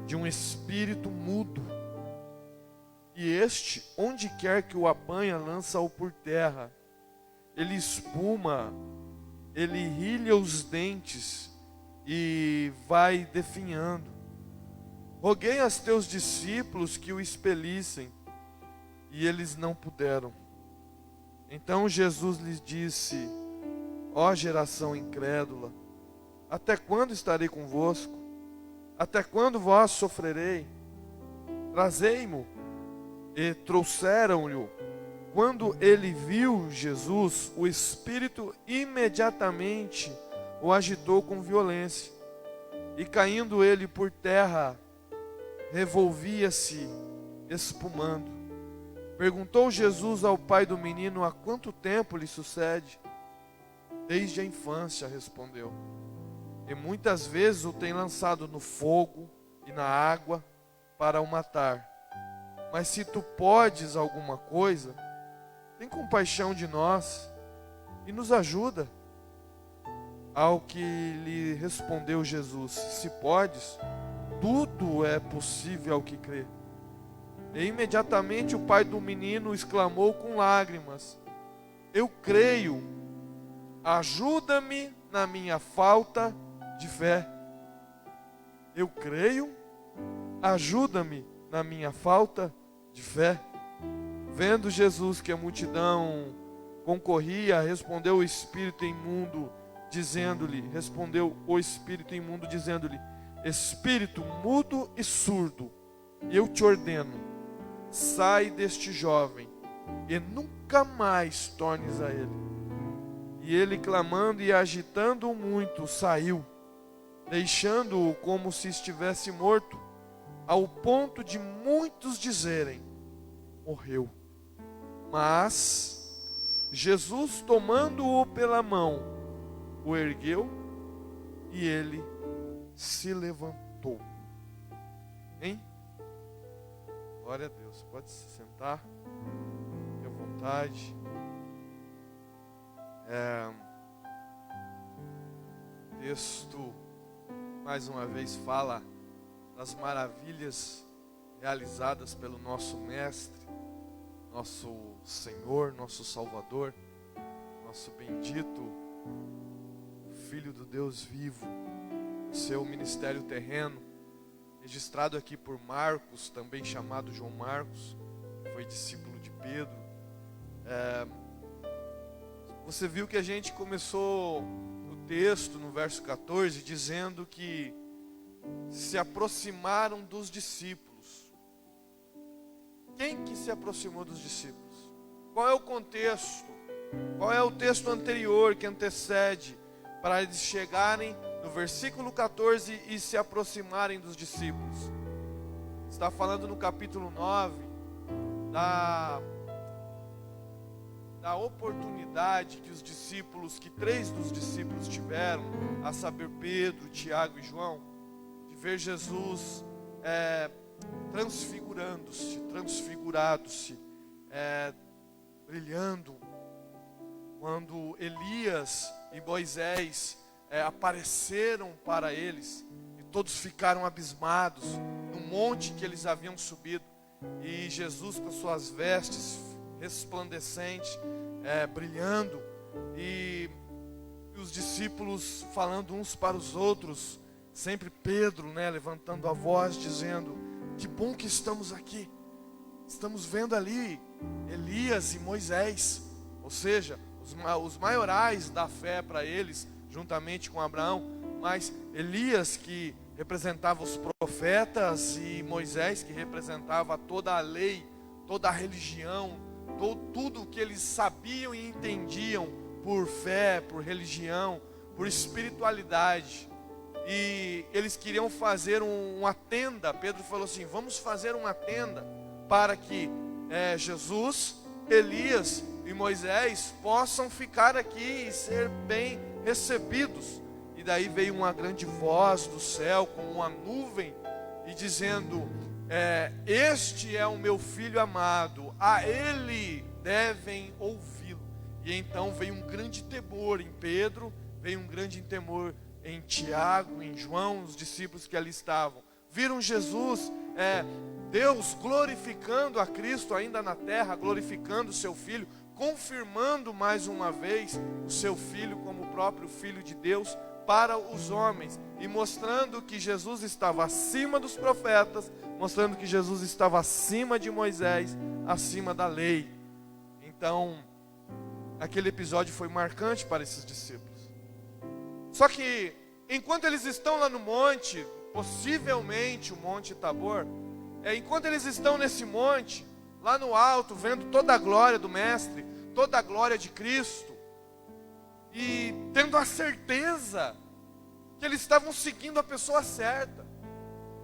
de um espírito mudo. E este, onde quer que o apanha, lança-o por terra. Ele espuma, ele rilha os dentes e vai definhando. Roguei aos teus discípulos que o expelissem, e eles não puderam. Então Jesus lhes disse: ó geração incrédula, até quando estarei convosco? Até quando vós sofrerei? Trazei-mo. E trouxeram-lhe. Quando ele viu Jesus, o espírito imediatamente o agitou com violência, e caindo ele por terra, revolvia-se, espumando. Perguntou Jesus ao pai do menino: há quanto tempo lhe sucede? Desde a infância, respondeu. E muitas vezes o tem lançado no fogo e na água para o matar. Mas se tu podes alguma coisa, tem compaixão de nós e nos ajuda. Ao que lhe respondeu Jesus: se podes, tudo é possível ao que crê. E imediatamente o pai do menino exclamou com lágrimas: eu creio, ajuda-me na minha falta de fé. Eu creio, ajuda-me na minha falta de fé. Vendo Jesus que a multidão concorria, respondeu o espírito imundo, dizendo-lhe: espírito mudo e surdo, eu te ordeno, sai deste jovem e nunca mais tornes a ele. E ele, clamando e agitando-o muito, saiu, deixando-o como se estivesse morto, ao ponto de muitos dizerem: morreu. Mas Jesus, tomando-o pela mão, o ergueu, e ele se levantou. Hein? Glória a Deus. Pode se sentar, fique à vontade. texto, mais uma vez, fala das maravilhas realizadas pelo nosso Mestre, nosso Senhor, nosso Salvador, nosso bendito Filho do Deus vivo, seu ministério terreno, registrado aqui por Marcos, também chamado João Marcos, foi discípulo de Pedro. Você viu que a gente começou o texto no verso 14 dizendo que se aproximaram dos discípulos. Quem que se aproximou dos discípulos? Qual é o contexto? Qual é o texto anterior que antecede para eles chegarem no versículo 14 e se aproximarem dos discípulos? Está falando no capítulo 9 da oportunidade que os discípulos, que 3 dos discípulos tiveram, a saber Pedro, Tiago e João, de ver Jesus transfigurado-se, brilhando, quando Elias e Moisés apareceram para eles, e todos ficaram abismados no monte que eles haviam subido, e Jesus com suas vestes resplandecentes, brilhando, e os discípulos falando uns para os outros, sempre Pedro, levantando a voz, dizendo: que bom que estamos aqui, estamos vendo ali Elias e Moisés, ou seja, os maiorais da fé para eles, juntamente com Abraão, mas Elias, que representava os profetas, e Moisés, que representava toda a lei, toda a religião, tudo o que eles sabiam e entendiam por fé, por religião, por espiritualidade. E eles queriam fazer uma tenda. Pedro falou assim: vamos fazer uma tenda para que Jesus, Elias e Moisés possam ficar aqui e ser bem recebidos. E daí veio uma grande voz do céu, como uma nuvem, e dizendo: este é o meu filho amado, a ele devem ouvi-lo. E então veio um grande temor em Pedro, veio um grande temor em Tiago, em João, os discípulos que ali estavam. Viram Jesus, Deus glorificando a Cristo ainda na terra, glorificando o seu Filho, confirmando mais uma vez o seu Filho como o próprio Filho de Deus para os homens, e mostrando que Jesus estava acima dos profetas, mostrando que Jesus estava acima de Moisés, acima da lei. Então, aquele episódio foi marcante para esses discípulos. Só que, enquanto eles estão lá no monte, possivelmente o Monte Tabor, enquanto eles estão nesse monte, lá no alto, vendo toda a glória do Mestre, toda a glória de Cristo, e tendo a certeza que eles estavam seguindo a pessoa certa,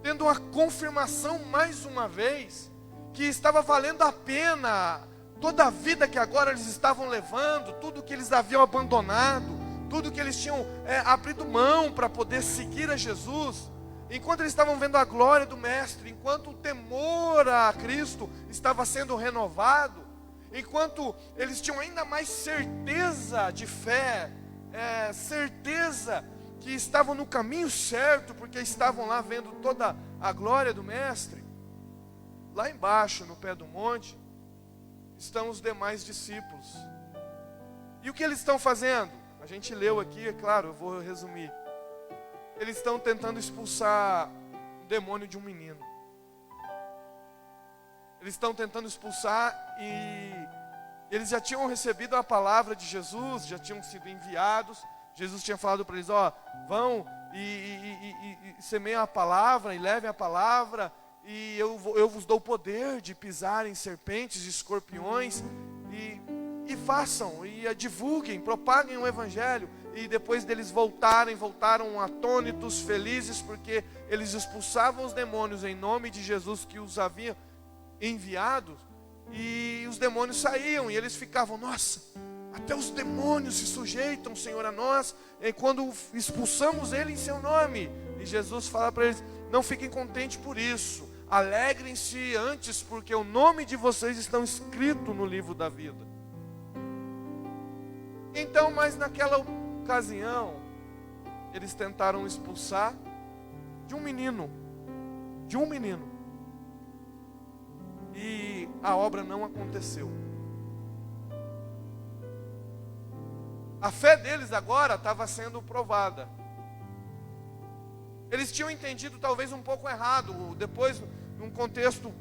tendo uma confirmação mais uma vez, que estava valendo a pena toda a vida que agora eles estavam levando, tudo que eles haviam abandonado, tudo que eles tinham abrido mão para poder seguir a Jesus. Enquanto eles estavam vendo a glória do Mestre, enquanto o temor a Cristo estava sendo renovado, enquanto eles tinham ainda mais certeza de fé, certeza que estavam no caminho certo, porque estavam lá vendo toda a glória do Mestre, lá embaixo, no pé do monte, estão os demais discípulos. E o que eles estão fazendo? A gente leu aqui, é claro, eu vou resumir. Eles estão tentando expulsar o demônio de um menino. Eles estão tentando expulsar, e eles já tinham recebido a palavra de Jesus, já tinham sido enviados. Jesus tinha falado para eles: vão e semeiem a palavra, e levem a palavra, e eu vos dou o poder de pisar em serpentes e escorpiões, e façam, e divulguem, propaguem o Evangelho. E depois deles voltaram atônitos, felizes, porque eles expulsavam os demônios em nome de Jesus que os havia enviado, e os demônios saíam, e eles ficavam: nossa, até os demônios se sujeitam, Senhor, a nós, quando expulsamos ele em seu nome. E Jesus fala para eles: não fiquem contentes por isso, alegrem-se antes, porque o nome de vocês está escrito no livro da vida. Então, mas naquela ocasião, eles tentaram expulsar de um menino. E a obra não aconteceu. A fé deles agora estava sendo provada. Eles tinham entendido talvez um pouco errado. Depois, num contexto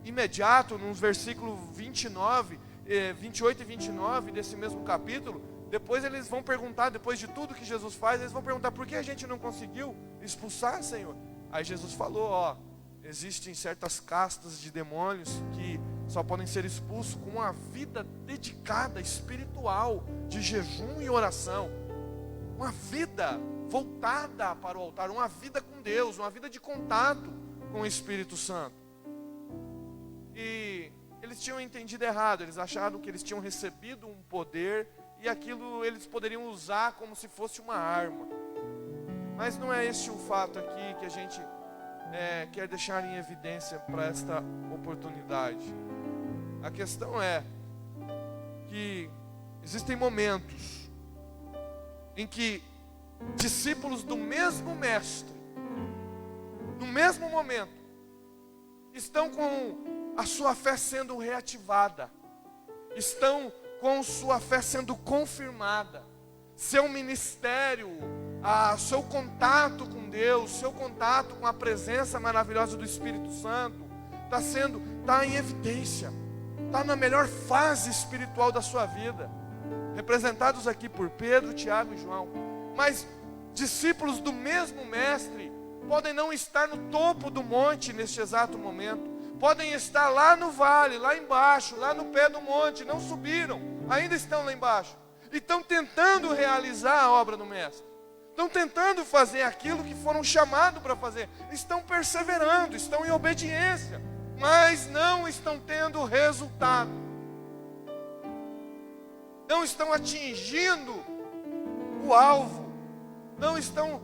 imediato, nos versículos 28 e 29 desse mesmo capítulo, depois eles vão perguntar, depois de tudo que Jesus faz, eles vão perguntar: por que a gente não conseguiu expulsar, Senhor? Aí Jesus falou: existem certas castas de demônios que só podem ser expulsos com uma vida dedicada, espiritual, de jejum e oração. Uma vida voltada para o altar, uma vida com Deus, uma vida de contato com o Espírito Santo. E eles tinham entendido errado, eles acharam que eles tinham recebido um poder e aquilo eles poderiam usar como se fosse uma arma. Mas não é esse o fato aqui que a gente quer deixar em evidência para esta oportunidade. A questão é que existem momentos em que discípulos do mesmo mestre, no mesmo momento, estão com a sua fé sendo reativada, estão com sua fé sendo confirmada, seu ministério, seu contato com Deus, seu contato com a presença maravilhosa do Espírito Santo, está em evidência, está na melhor fase espiritual da sua vida, representados aqui por Pedro, Tiago e João. Mas discípulos do mesmo mestre podem não estar no topo do monte neste exato momento, podem estar lá no vale, lá embaixo, lá no pé do monte, não subiram, ainda estão lá embaixo, e estão tentando realizar a obra do mestre, estão tentando fazer aquilo que foram chamados para fazer, estão perseverando, estão em obediência, mas não estão tendo resultado, não estão atingindo o alvo, não estão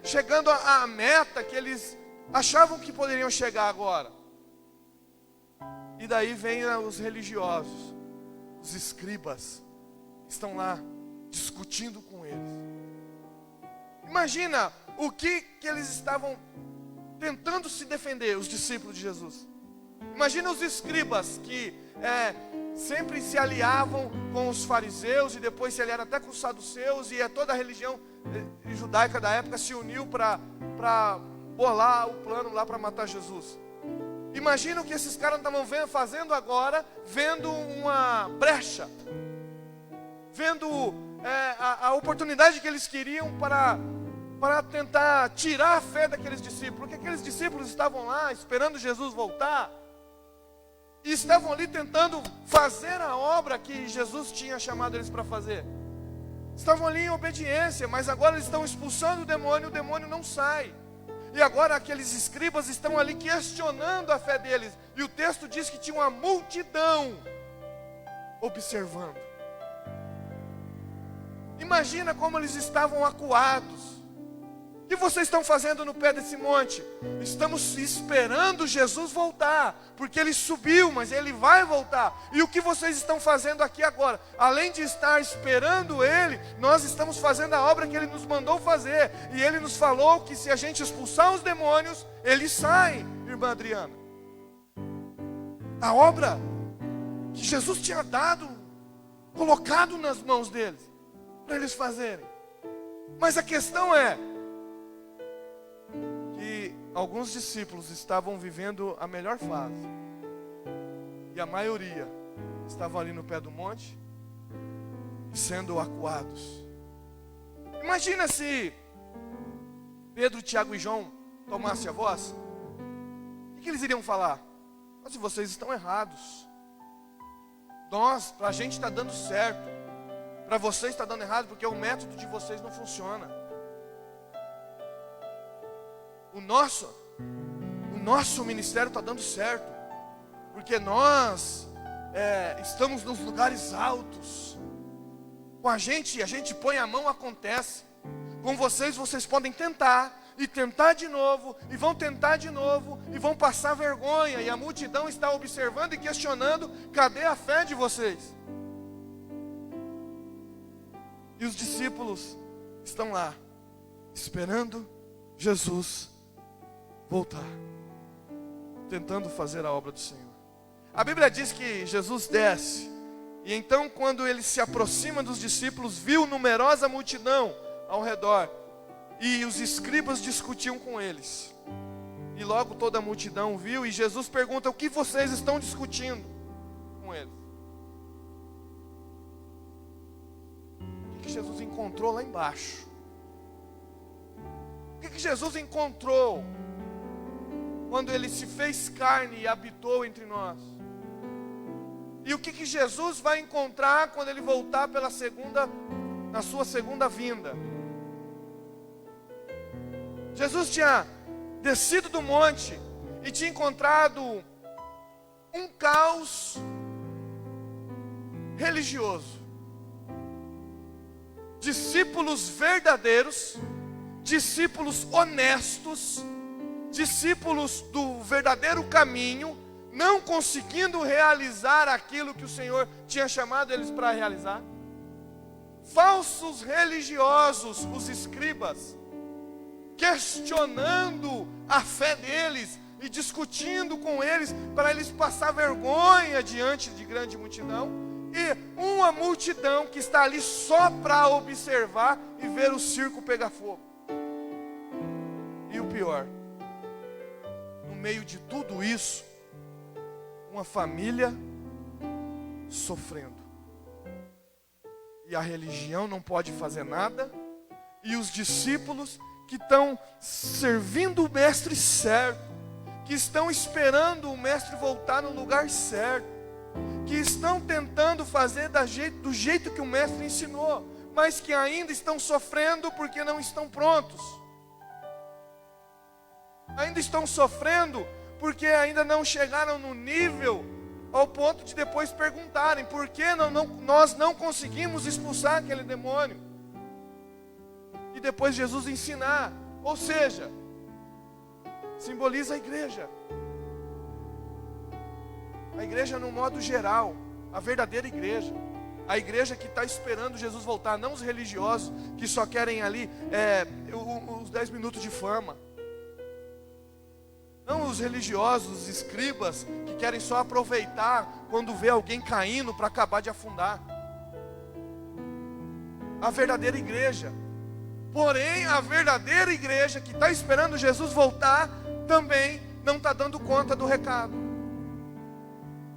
chegando à meta que eles achavam que poderiam chegar agora. E daí vem os religiosos, os escribas, estão lá discutindo com eles. Imagina o que eles estavam tentando se defender, os discípulos de Jesus. Imagina os escribas que sempre se aliavam com os fariseus e depois se aliaram até com os saduceus, e toda a religião judaica da época se uniu para bolar o plano lá para matar Jesus. Imagina o que esses caras estavam fazendo agora, vendo uma brecha, vendo a oportunidade que eles queriam para tentar tirar a fé daqueles discípulos, porque aqueles discípulos estavam lá esperando Jesus voltar, e estavam ali tentando fazer a obra que Jesus tinha chamado eles para fazer. Estavam ali em obediência, mas agora eles estão expulsando o demônio não sai. E agora aqueles escribas estão ali questionando a fé deles. E o texto diz que tinha uma multidão observando. Imagina como eles estavam acuados. O que vocês estão fazendo no pé desse monte? Estamos esperando Jesus voltar, porque Ele subiu, mas Ele vai voltar. E o que vocês estão fazendo aqui agora? Além de estar esperando Ele, nós estamos fazendo a obra que Ele nos mandou fazer. E Ele nos falou que se a gente expulsar os demônios, eles saem, irmã Adriana. A obra que Jesus tinha dado, colocado nas mãos deles, para eles fazerem. Mas a questão é que alguns discípulos estavam vivendo a melhor fase, e a maioria estavam ali no pé do monte, sendo acuados. Imagina se Pedro, Tiago e João tomassem a voz. O que eles iriam falar? Mas vocês estão errados. Para a gente está dando certo, para vocês está dando errado, porque o método de vocês não funciona. O nosso ministério está dando certo, porque nós estamos nos lugares altos. Com a gente põe a mão, acontece. Com vocês podem tentar, e tentar de novo, e vão tentar de novo, e vão passar vergonha, e a multidão está observando e questionando: cadê a fé de vocês? E os discípulos estão lá, esperando Jesus voltar, tentando fazer a obra do Senhor. A Bíblia diz que Jesus desce, e então quando ele se aproxima dos discípulos, viu numerosa multidão ao redor, e os escribas discutiam com eles. E logo toda a multidão viu, e Jesus pergunta: o que vocês estão discutindo com eles? O que Jesus encontrou lá embaixo? O que Jesus encontrou quando ele se fez carne e habitou entre nós? E o que Jesus vai encontrar quando ele voltar na sua segunda vinda? Jesus tinha descido do monte e tinha encontrado um caos religioso. Discípulos verdadeiros, discípulos honestos, discípulos do verdadeiro caminho, não conseguindo realizar aquilo que o Senhor tinha chamado eles para realizar. Falsos religiosos, os escribas, questionando a fé deles e discutindo com eles para eles passar vergonha diante de grande multidão, e uma multidão que está ali só para observar e ver o circo pegar fogo. E o pior, no meio de tudo isso, uma família sofrendo, e a religião não pode fazer nada, e os discípulos que estão servindo o mestre certo, que estão esperando o mestre voltar no lugar certo, que estão tentando fazer do jeito que o mestre ensinou, mas que ainda estão sofrendo porque não estão prontos. Ainda estão sofrendo porque ainda não chegaram no nível ao ponto de depois perguntarem: por que nós não conseguimos expulsar aquele demônio? E depois Jesus ensinar. Ou seja, simboliza a igreja. A igreja no modo geral, a verdadeira igreja. A igreja que está esperando Jesus voltar, não os religiosos que só querem ali os 10 minutos de fama. Não os religiosos, os escribas, que querem só aproveitar quando vê alguém caindo para acabar de afundar. A verdadeira igreja. Porém, a verdadeira igreja que está esperando Jesus voltar, também não está dando conta do recado.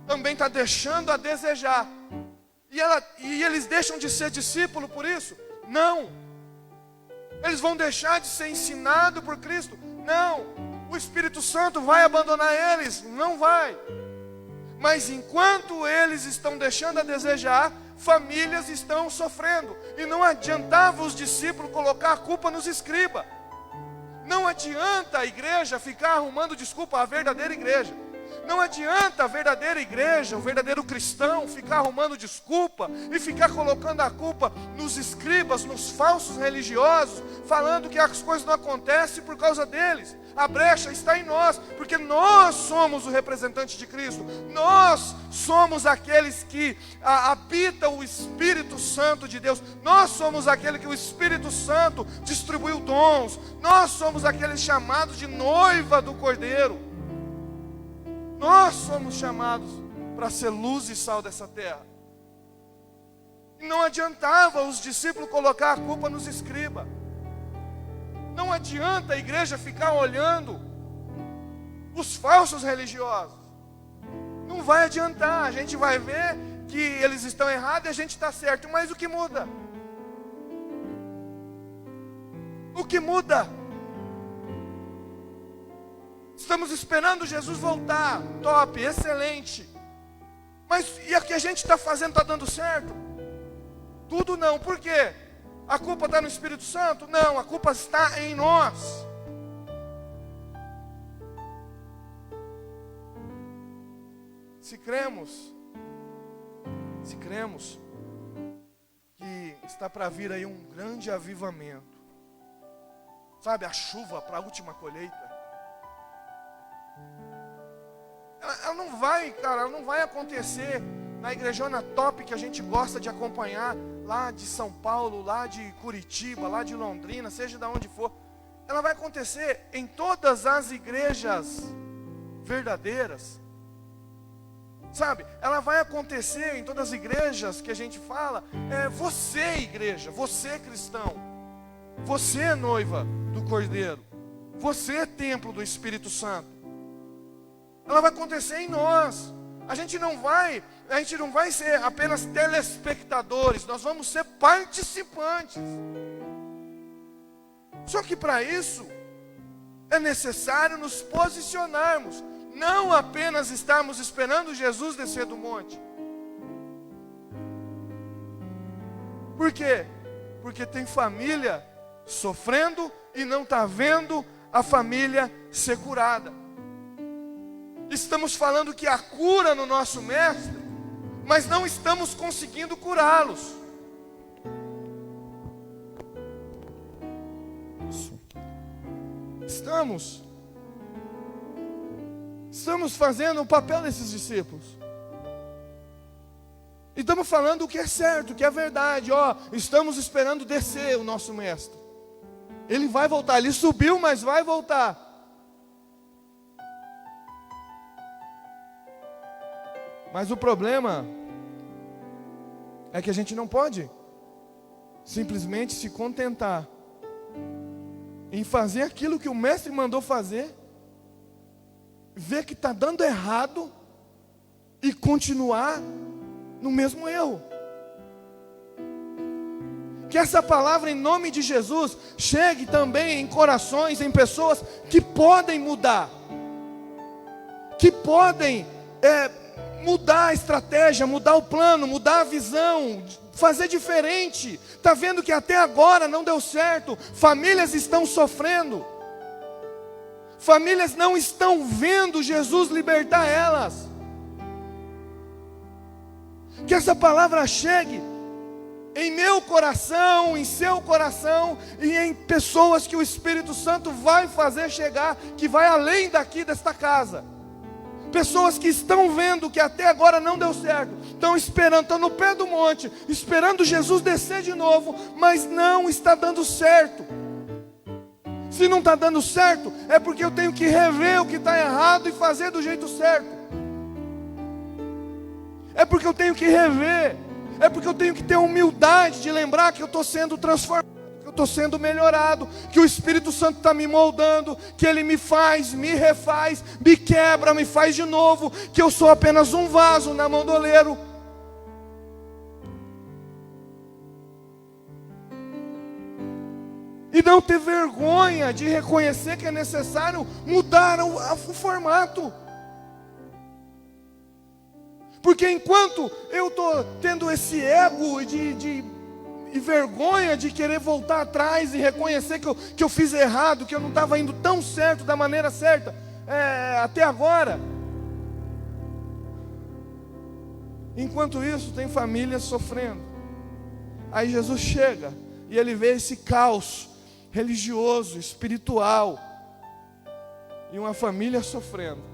Também está deixando a desejar. E eles deixam de ser discípulo por isso? Não. Eles vão deixar de ser ensinados por Cristo? Não. O Espírito Santo vai abandonar eles? Não vai. Mas enquanto eles estão deixando a desejar, famílias estão sofrendo. E não adiantava os discípulos colocar a culpa nos escribas. Não adianta a igreja ficar arrumando desculpa, a verdadeira igreja. Não adianta a verdadeira igreja, o verdadeiro cristão, ficar arrumando desculpa e ficar colocando a culpa nos escribas, nos falsos religiosos, falando que as coisas não acontecem por causa deles. A brecha está em nós, porque nós somos o representante de Cristo. Nós somos aqueles que habitam o Espírito Santo de Deus. Nós somos aquele que o Espírito Santo distribuiu dons. Nós somos aqueles chamados de noiva do Cordeiro. Nós somos chamados para ser luz e sal dessa terra. E não adiantava os discípulos colocar a culpa nos escribas. Não adianta a igreja ficar olhando os falsos religiosos. Não vai adiantar. A gente vai ver que eles estão errados e a gente está certo. Mas o que muda? O que muda? Estamos esperando Jesus voltar. Top, excelente. Mas e o que a gente está fazendo está dando certo? Tudo não. Por quê? A culpa está no Espírito Santo? Não, a culpa está em nós. Se cremos que está para vir aí um grande avivamento, sabe, a chuva para a última colheita, ela não vai, cara, ela não vai acontecer na igrejona top que a gente gosta de acompanhar, lá de São Paulo, lá de Curitiba, lá de Londrina, seja de onde for, ela vai acontecer em todas as igrejas verdadeiras. Sabe, ela vai acontecer em todas as igrejas que a gente fala, você igreja, você cristão, você noiva do Cordeiro, você templo do Espírito Santo. Ela vai acontecer em nós. A gente não vai ser apenas telespectadores, nós vamos ser participantes. Só que para isso é necessário nos posicionarmos, não apenas estarmos esperando Jesus descer do monte. Por quê? Porque tem família sofrendo e não está vendo a família ser curada. Estamos falando que há cura no nosso mestre, mas não estamos conseguindo curá-los. Estamos fazendo o papel desses discípulos. E estamos falando o que é certo, o que é verdade. Estamos esperando descer o nosso mestre. Ele vai voltar, ele subiu, mas vai voltar. Mas o problema é que a gente não pode simplesmente se contentar em fazer aquilo que o mestre mandou fazer, ver que está dando errado e continuar no mesmo erro. Que essa palavra em nome de Jesus chegue também em corações, em pessoas que podem mudar, que podem mudar a estratégia, mudar o plano, mudar a visão, fazer diferente. Está vendo que até agora não deu certo, famílias estão sofrendo, famílias não estão vendo Jesus libertar elas. Que essa palavra chegue em meu coração, em seu coração e em pessoas que o Espírito Santo vai fazer chegar, que vai além daqui desta casa. Pessoas que estão vendo que até agora não deu certo, estão esperando, estão no pé do monte, esperando Jesus descer de novo, mas não está dando certo. Se não está dando certo, é porque eu tenho que rever o que está errado e fazer do jeito certo. É porque eu tenho que rever, é porque eu tenho que ter humildade de lembrar que eu estou sendo transformado, que eu estou sendo melhorado, que o Espírito Santo está me moldando, que Ele me faz, me refaz, me quebra, me faz de novo, que eu sou apenas um vaso na mão do oleiro. E não ter vergonha de reconhecer que é necessário mudar o formato. Porque enquanto eu estou tendo esse ego e vergonha de querer voltar atrás e reconhecer que eu fiz errado, que eu não estava indo tão certo, da maneira certa, até agora. Enquanto isso, tem famílias sofrendo. Aí Jesus chega e Ele vê esse caos religioso, espiritual, e uma família sofrendo.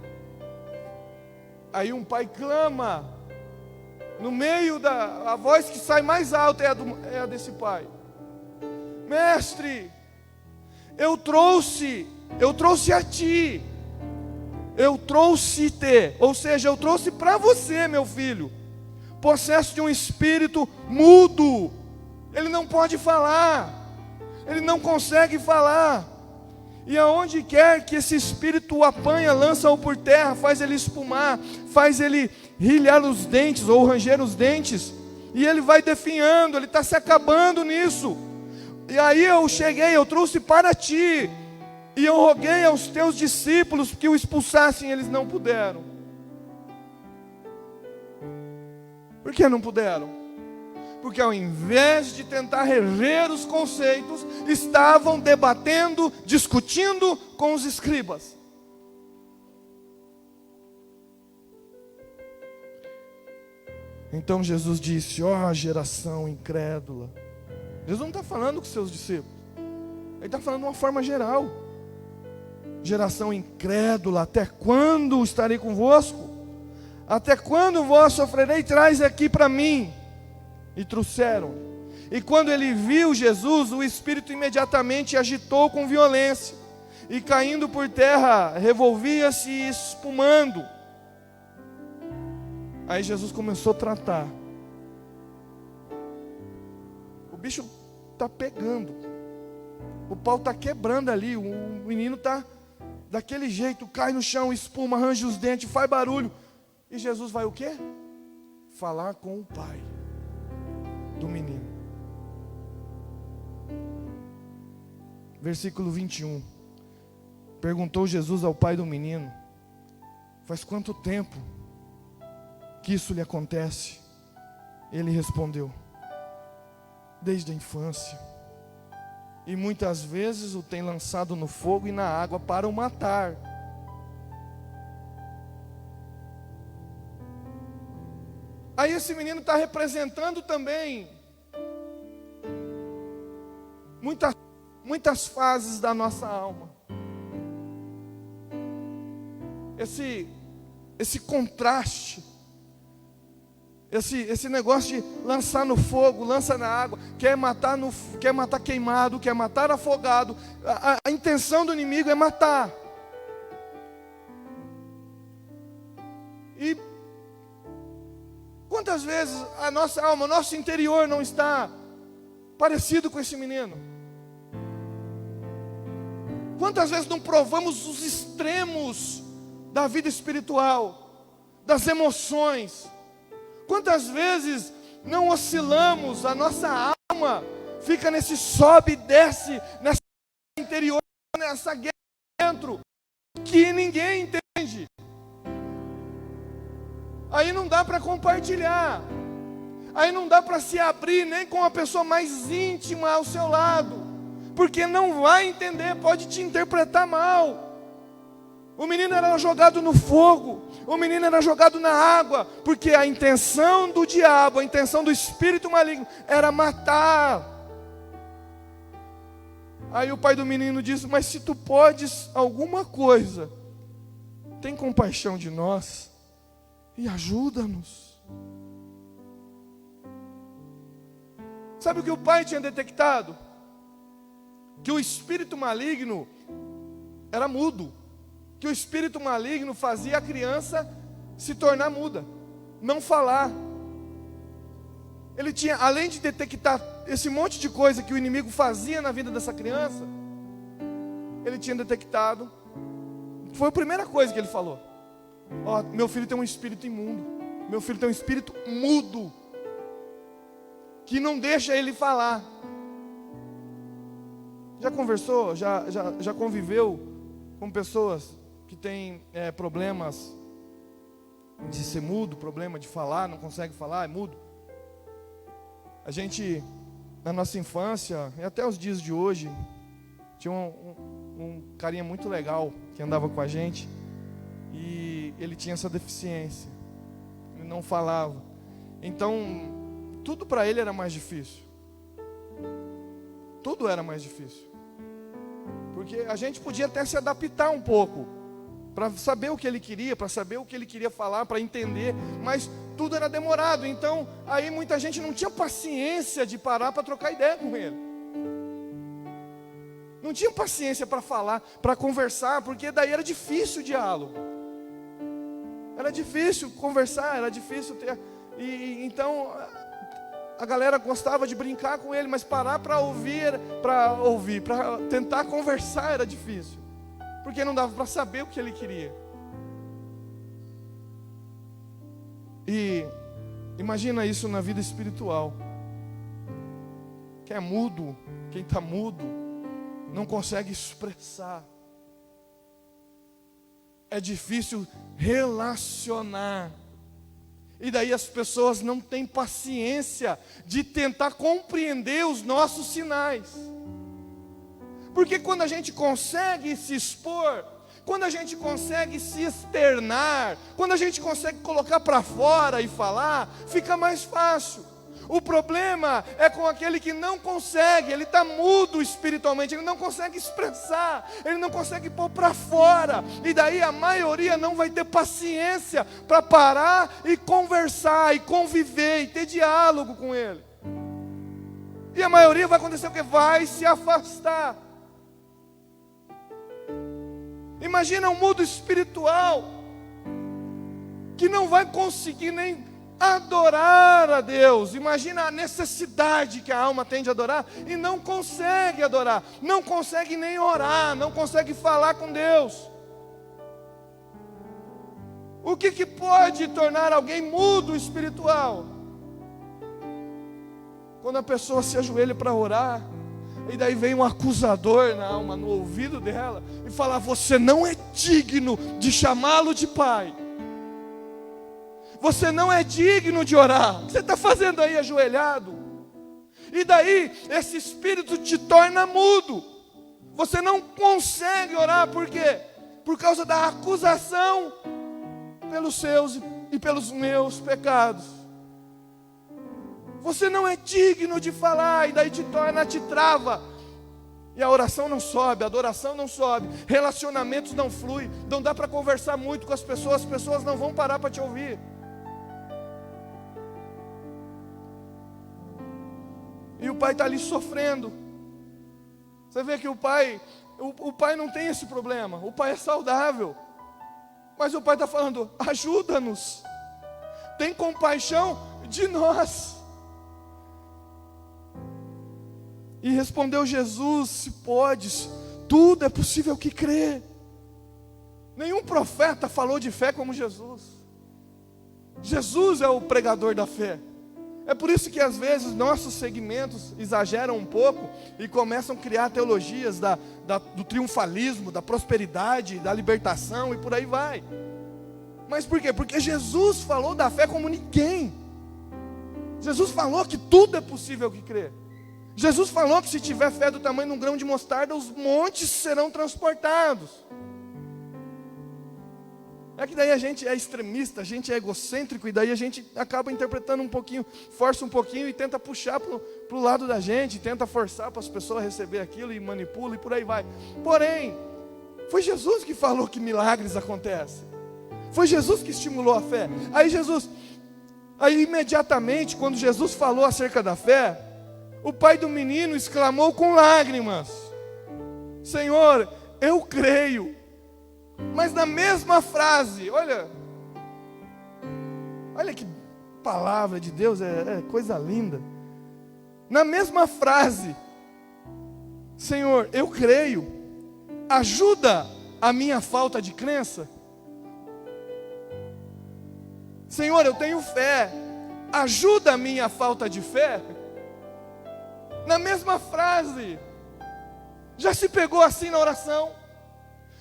Aí um pai clama, no meio a voz que sai mais alta é a desse pai: Mestre, eu trouxe a ti, eu trouxe-te, ou seja, eu trouxe para você, meu filho, possesso de um espírito mudo. Ele não pode falar, ele não consegue falar. E aonde quer que esse espírito o apanha, lança-o por terra, faz ele espumar, faz ele rilhar os dentes ou ranger os dentes, e ele vai definhando, ele está se acabando nisso. E aí eu trouxe para ti, e eu roguei aos teus discípulos que o expulsassem, eles não puderam. Por que não puderam? Porque ao invés de tentar rever os conceitos, estavam debatendo, discutindo com os escribas. Então Jesus disse: ó geração incrédula. Jesus não está falando com seus discípulos, Ele está falando de uma forma geral. Geração incrédula, até quando estarei convosco? Até quando vós sofrerei? Traz aqui para mim. E trouxeram. E quando ele viu Jesus, o espírito imediatamente agitou com violência. E caindo por terra, revolvia-se espumando. Aí Jesus começou a tratar. O bicho está pegando. O pau está quebrando ali. O menino está daquele jeito, cai no chão, espuma, arranja os dentes, faz barulho. E Jesus vai o quê? Falar com o pai do menino. Versículo 21. Perguntou Jesus ao pai do menino: faz quanto tempo que isso lhe acontece? Ele respondeu: desde a infância. E muitas vezes o tem lançado no fogo e na água para o matar. Aí esse menino está representando também muitas fases da nossa alma. Esse contraste, esse negócio de lançar no fogo, lança na água, quer matar queimado, quer matar afogado. A intenção do inimigo é matar. E quantas vezes a nossa alma, o nosso interior não está parecido com esse menino? Quantas vezes não provamos os extremos da vida espiritual, das emoções? Quantas vezes não oscilamos, a nossa alma fica nesse sobe e desce, nessa interior, nessa guerra dentro, que ninguém entende. Aí não dá para compartilhar, aí não dá para se abrir nem com a pessoa mais íntima ao seu lado, porque não vai entender, pode te interpretar mal. O menino era jogado no fogo, o menino era jogado na água, porque a intenção do diabo, a intenção do espírito maligno era matar. Aí o pai do menino disse: mas se tu podes alguma coisa, tem compaixão de nós e ajuda-nos. Sabe o que o pai tinha detectado? Que o espírito maligno era mudo. Que o espírito maligno fazia a criança se tornar muda, não falar. Ele tinha, além de detectar esse monte de coisa que o inimigo fazia na vida dessa criança, ele tinha detectado, foi a primeira coisa que ele falou: ó, meu filho tem um espírito imundo, meu filho tem um espírito mudo, que não deixa ele falar. Já conversou, já conviveu com pessoas que têm problemas de ser mudo, problema de falar, não consegue falar, é mudo? A gente, na nossa infância, e até os dias de hoje, tinha um carinha muito legal que andava com a gente, e ele tinha essa deficiência, ele não falava. Então, tudo para ele era mais difícil. Tudo era mais difícil. Porque a gente podia até se adaptar um pouco, para saber o que ele queria, para saber o que ele queria falar, para entender, mas tudo era demorado. Então, aí muita gente não tinha paciência de parar para trocar ideia com ele. Não tinha paciência para falar, para conversar, porque daí era difícil o diálogo. Era difícil conversar, era difícil ter... Então, a galera gostava de brincar com ele, mas parar para ouvir, para tentar conversar era difícil. Porque não dava para saber o que ele queria. E imagina isso na vida espiritual. Quem é mudo, quem está mudo, não consegue expressar. É difícil relacionar. E daí as pessoas não têm paciência de tentar compreender os nossos sinais. Porque quando a gente consegue se expor, quando a gente consegue se externar, quando a gente consegue colocar para fora e falar, fica mais fácil. O problema é com aquele que não consegue, ele está mudo espiritualmente, ele não consegue expressar, ele não consegue pôr para fora. E daí a maioria não vai ter paciência para parar e conversar, e conviver, e ter diálogo com ele. E a maioria vai acontecer o quê? Vai se afastar. Imagina um mudo espiritual que não vai conseguir nem adorar a Deus. Imagina a necessidade que a alma tem de adorar e não consegue adorar, não consegue nem orar, não consegue falar com Deus. O que pode tornar alguém mudo espiritual? Quando a pessoa se ajoelha para orar, e daí vem um acusador na alma, no ouvido dela, e fala: você não é digno de chamá-lo de pai. Você não é digno de orar. O que você está fazendo aí ajoelhado? E daí esse espírito te torna mudo. Você não consegue orar, por quê? Por causa da acusação pelos seus e pelos meus pecados. Você não é digno de falar, e daí te trava. E a oração não sobe, a adoração não sobe, relacionamentos não fluem, não dá para conversar muito com as pessoas não vão parar para te ouvir. E o pai está ali sofrendo. Você vê que o pai não tem esse problema, o pai é saudável. Mas o pai está falando: ajuda-nos, tem compaixão de nós. E respondeu Jesus: se podes, tudo é possível que crê. Nenhum profeta falou de fé como Jesus. Jesus é o pregador da fé. É por isso que às vezes nossos segmentos exageram um pouco e começam a criar teologias do triunfalismo, da prosperidade, da libertação e por aí vai. Mas por quê? Porque Jesus falou da fé como ninguém. Jesus falou que tudo é possível que crê. Jesus falou que se tiver fé do tamanho de um grão de mostarda, os montes serão transportados. É que daí a gente é extremista, a gente é egocêntrico, e daí a gente acaba interpretando um pouquinho, força um pouquinho e tenta puxar para o lado da gente, tenta forçar para as pessoas receber aquilo e manipula e por aí vai. Porém, foi Jesus que falou que milagres acontecem. Foi Jesus que estimulou a fé. Aí imediatamente, quando Jesus falou acerca da fé, o pai do menino exclamou com lágrimas: Senhor, eu creio. Mas na mesma frase, olha que palavra de Deus, é coisa linda. Na mesma frase: Senhor, eu creio, ajuda a minha falta de crença. Senhor, eu tenho fé, ajuda a minha falta de fé. Na mesma frase. Já se pegou assim na oração?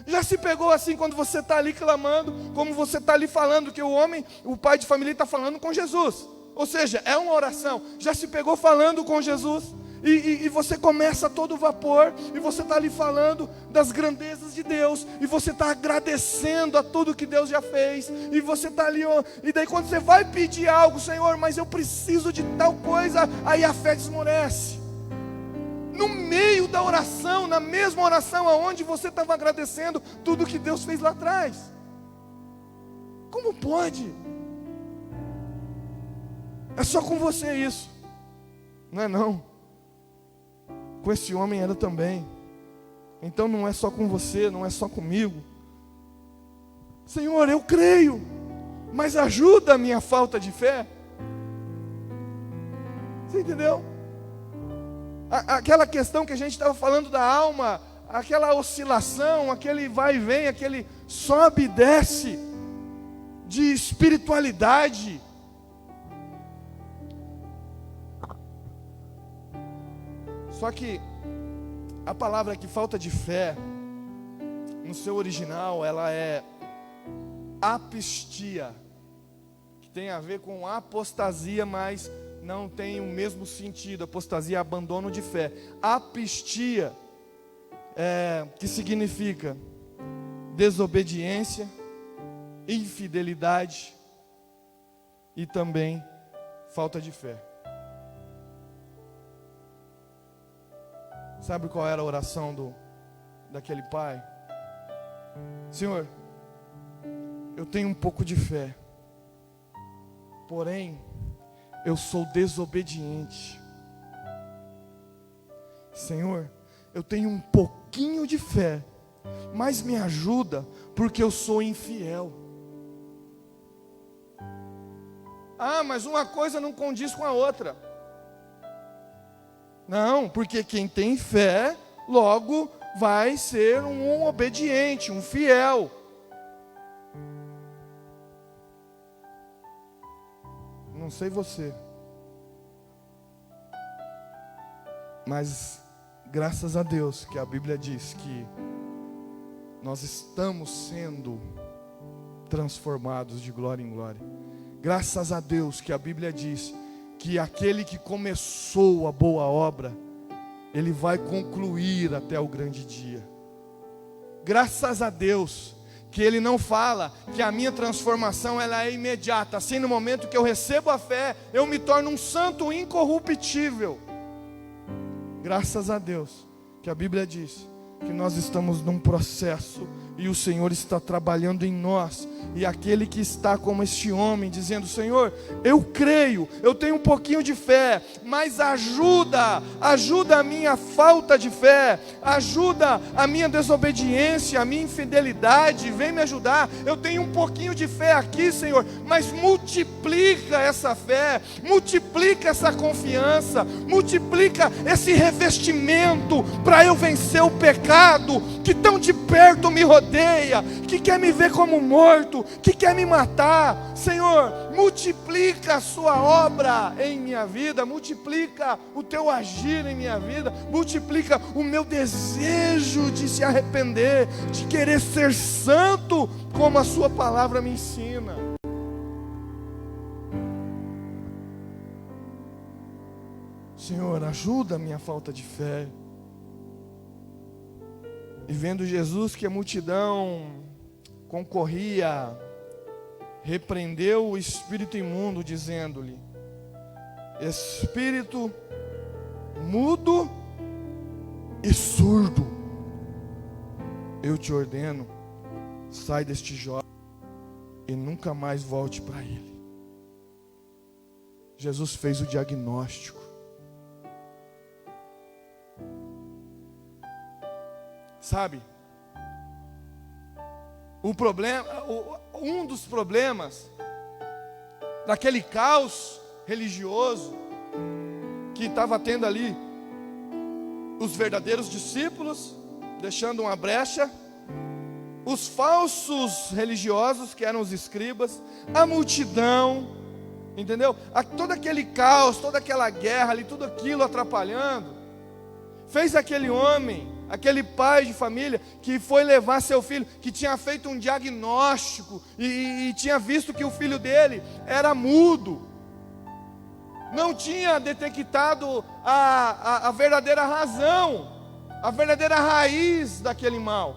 Já se pegou assim quando você está ali clamando, como você está ali falando que o pai de família está falando com Jesus? Ou seja, é uma oração. Já se pegou falando com Jesus? E você começa a todo vapor, e você está ali falando das grandezas de Deus, e você está agradecendo a tudo que Deus já fez, e você está ali, e daí quando você vai pedir algo: Senhor, mas eu preciso de tal coisa, aí a fé desmorece. No meio da oração, na mesma oração aonde você estava agradecendo tudo que Deus fez lá atrás. Como pode? É só com você isso. Não é não. Com esse homem era também. Então não é só com você, não é só comigo. Senhor, eu creio, mas ajuda a minha falta de fé. Você entendeu? Aquela questão que a gente estava falando da alma, aquela oscilação, aquele vai e vem, aquele sobe e desce de espiritualidade. Só que a palavra que falta de fé, no seu original, ela é apistia, que tem a ver com apostasia, mas não tem o mesmo sentido. Apostasia é abandono de fé. Apistia, que significa desobediência, infidelidade e também falta de fé. Sabe qual era a oração daquele pai? Senhor, eu tenho um pouco de fé, porém, eu sou desobediente. Senhor, eu tenho um pouquinho de fé, mas me ajuda, porque eu sou infiel. Ah, mas uma coisa não condiz com a outra. Não, porque quem tem fé, logo vai ser um obediente, um fiel. Não sei você, mas graças a Deus que a Bíblia diz que nós estamos sendo transformados de glória em glória. Graças a Deus que a Bíblia diz que aquele que começou a boa obra, ele vai concluir até o grande dia. Graças a Deus que ele não fala que a minha transformação ela é imediata. Assim, no momento que eu recebo a fé, eu me torno um santo incorruptível. Graças a Deus que a Bíblia diz que nós estamos num processo e o Senhor está trabalhando em nós. E aquele que está como este homem, dizendo: Senhor, eu creio, eu tenho um pouquinho de fé, mas ajuda a minha falta de fé, ajuda a minha desobediência, a minha infidelidade, vem me ajudar. Eu tenho um pouquinho de fé aqui, Senhor, mas multiplica essa fé, multiplica essa confiança, multiplica esse revestimento para eu vencer o pecado que tão de perto me rodeia, que quer me ver como morto, que quer me matar. Senhor, multiplica a sua obra em minha vida, multiplica o teu agir em minha vida, multiplica o meu desejo de se arrepender, de querer ser santo, como a sua palavra me ensina. Senhor, ajuda a minha falta de fé. E vendo Jesus que a multidão concorria, repreendeu o espírito imundo, dizendo-lhe: espírito mudo e surdo, eu te ordeno, sai deste jovem e nunca mais volte para ele. Jesus fez o diagnóstico. Sabe, um dos problemas daquele caos religioso que estava tendo ali, os verdadeiros discípulos deixando uma brecha, os falsos religiosos que eram os escribas, a multidão, entendeu? Todo aquele caos, toda aquela guerra ali, tudo aquilo atrapalhando, fez aquele homem, aquele pai de família que foi levar seu filho, que tinha feito um diagnóstico e tinha visto que o filho dele era mudo, não tinha detectado a verdadeira razão, a verdadeira raiz daquele mal.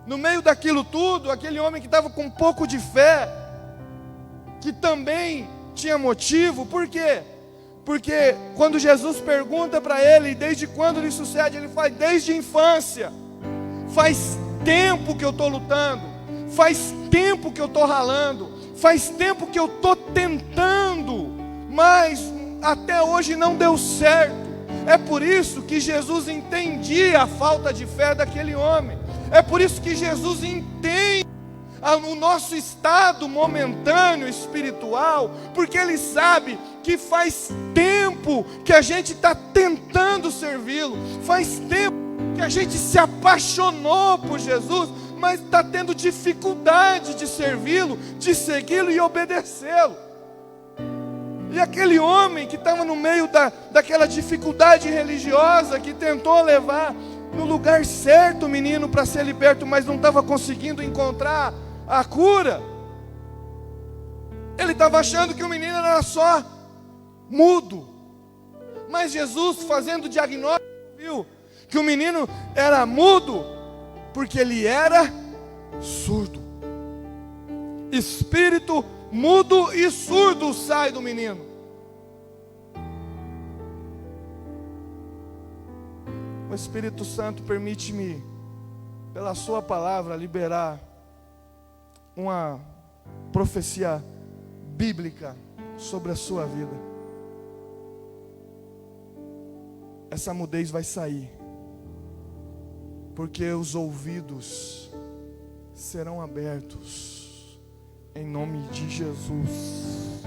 No meio daquilo tudo, aquele homem que estava com um pouco de fé, que também tinha motivo. Por quê? Porque quando Jesus pergunta para ele, desde quando lhe sucede, ele fala: desde a infância. Faz tempo que eu estou lutando, faz tempo que eu estou ralando, faz tempo que eu estou tentando, mas até hoje não deu certo. É por isso que Jesus entendia a falta de fé daquele homem. É por isso que Jesus entende o nosso estado momentâneo espiritual, porque Ele sabe que faz tempo que a gente está tentando servi-lo, faz tempo que a gente se apaixonou por Jesus, mas está tendo dificuldade de servi-lo, de segui-lo e obedecê-lo. E aquele homem que estava no meio daquela dificuldade religiosa, que tentou levar no lugar certo o menino para ser liberto, mas não estava conseguindo encontrar a cura. Ele estava achando que o menino era só mudo, mas Jesus, fazendo o diagnóstico, viu que o menino era mudo porque ele era surdo. Espírito mudo e surdo sai do menino. Espírito Santo, permite-me, pela sua palavra, liberar uma profecia bíblica sobre a sua vida. Essa mudez vai sair, porque os ouvidos serão abertos, em nome de Jesus.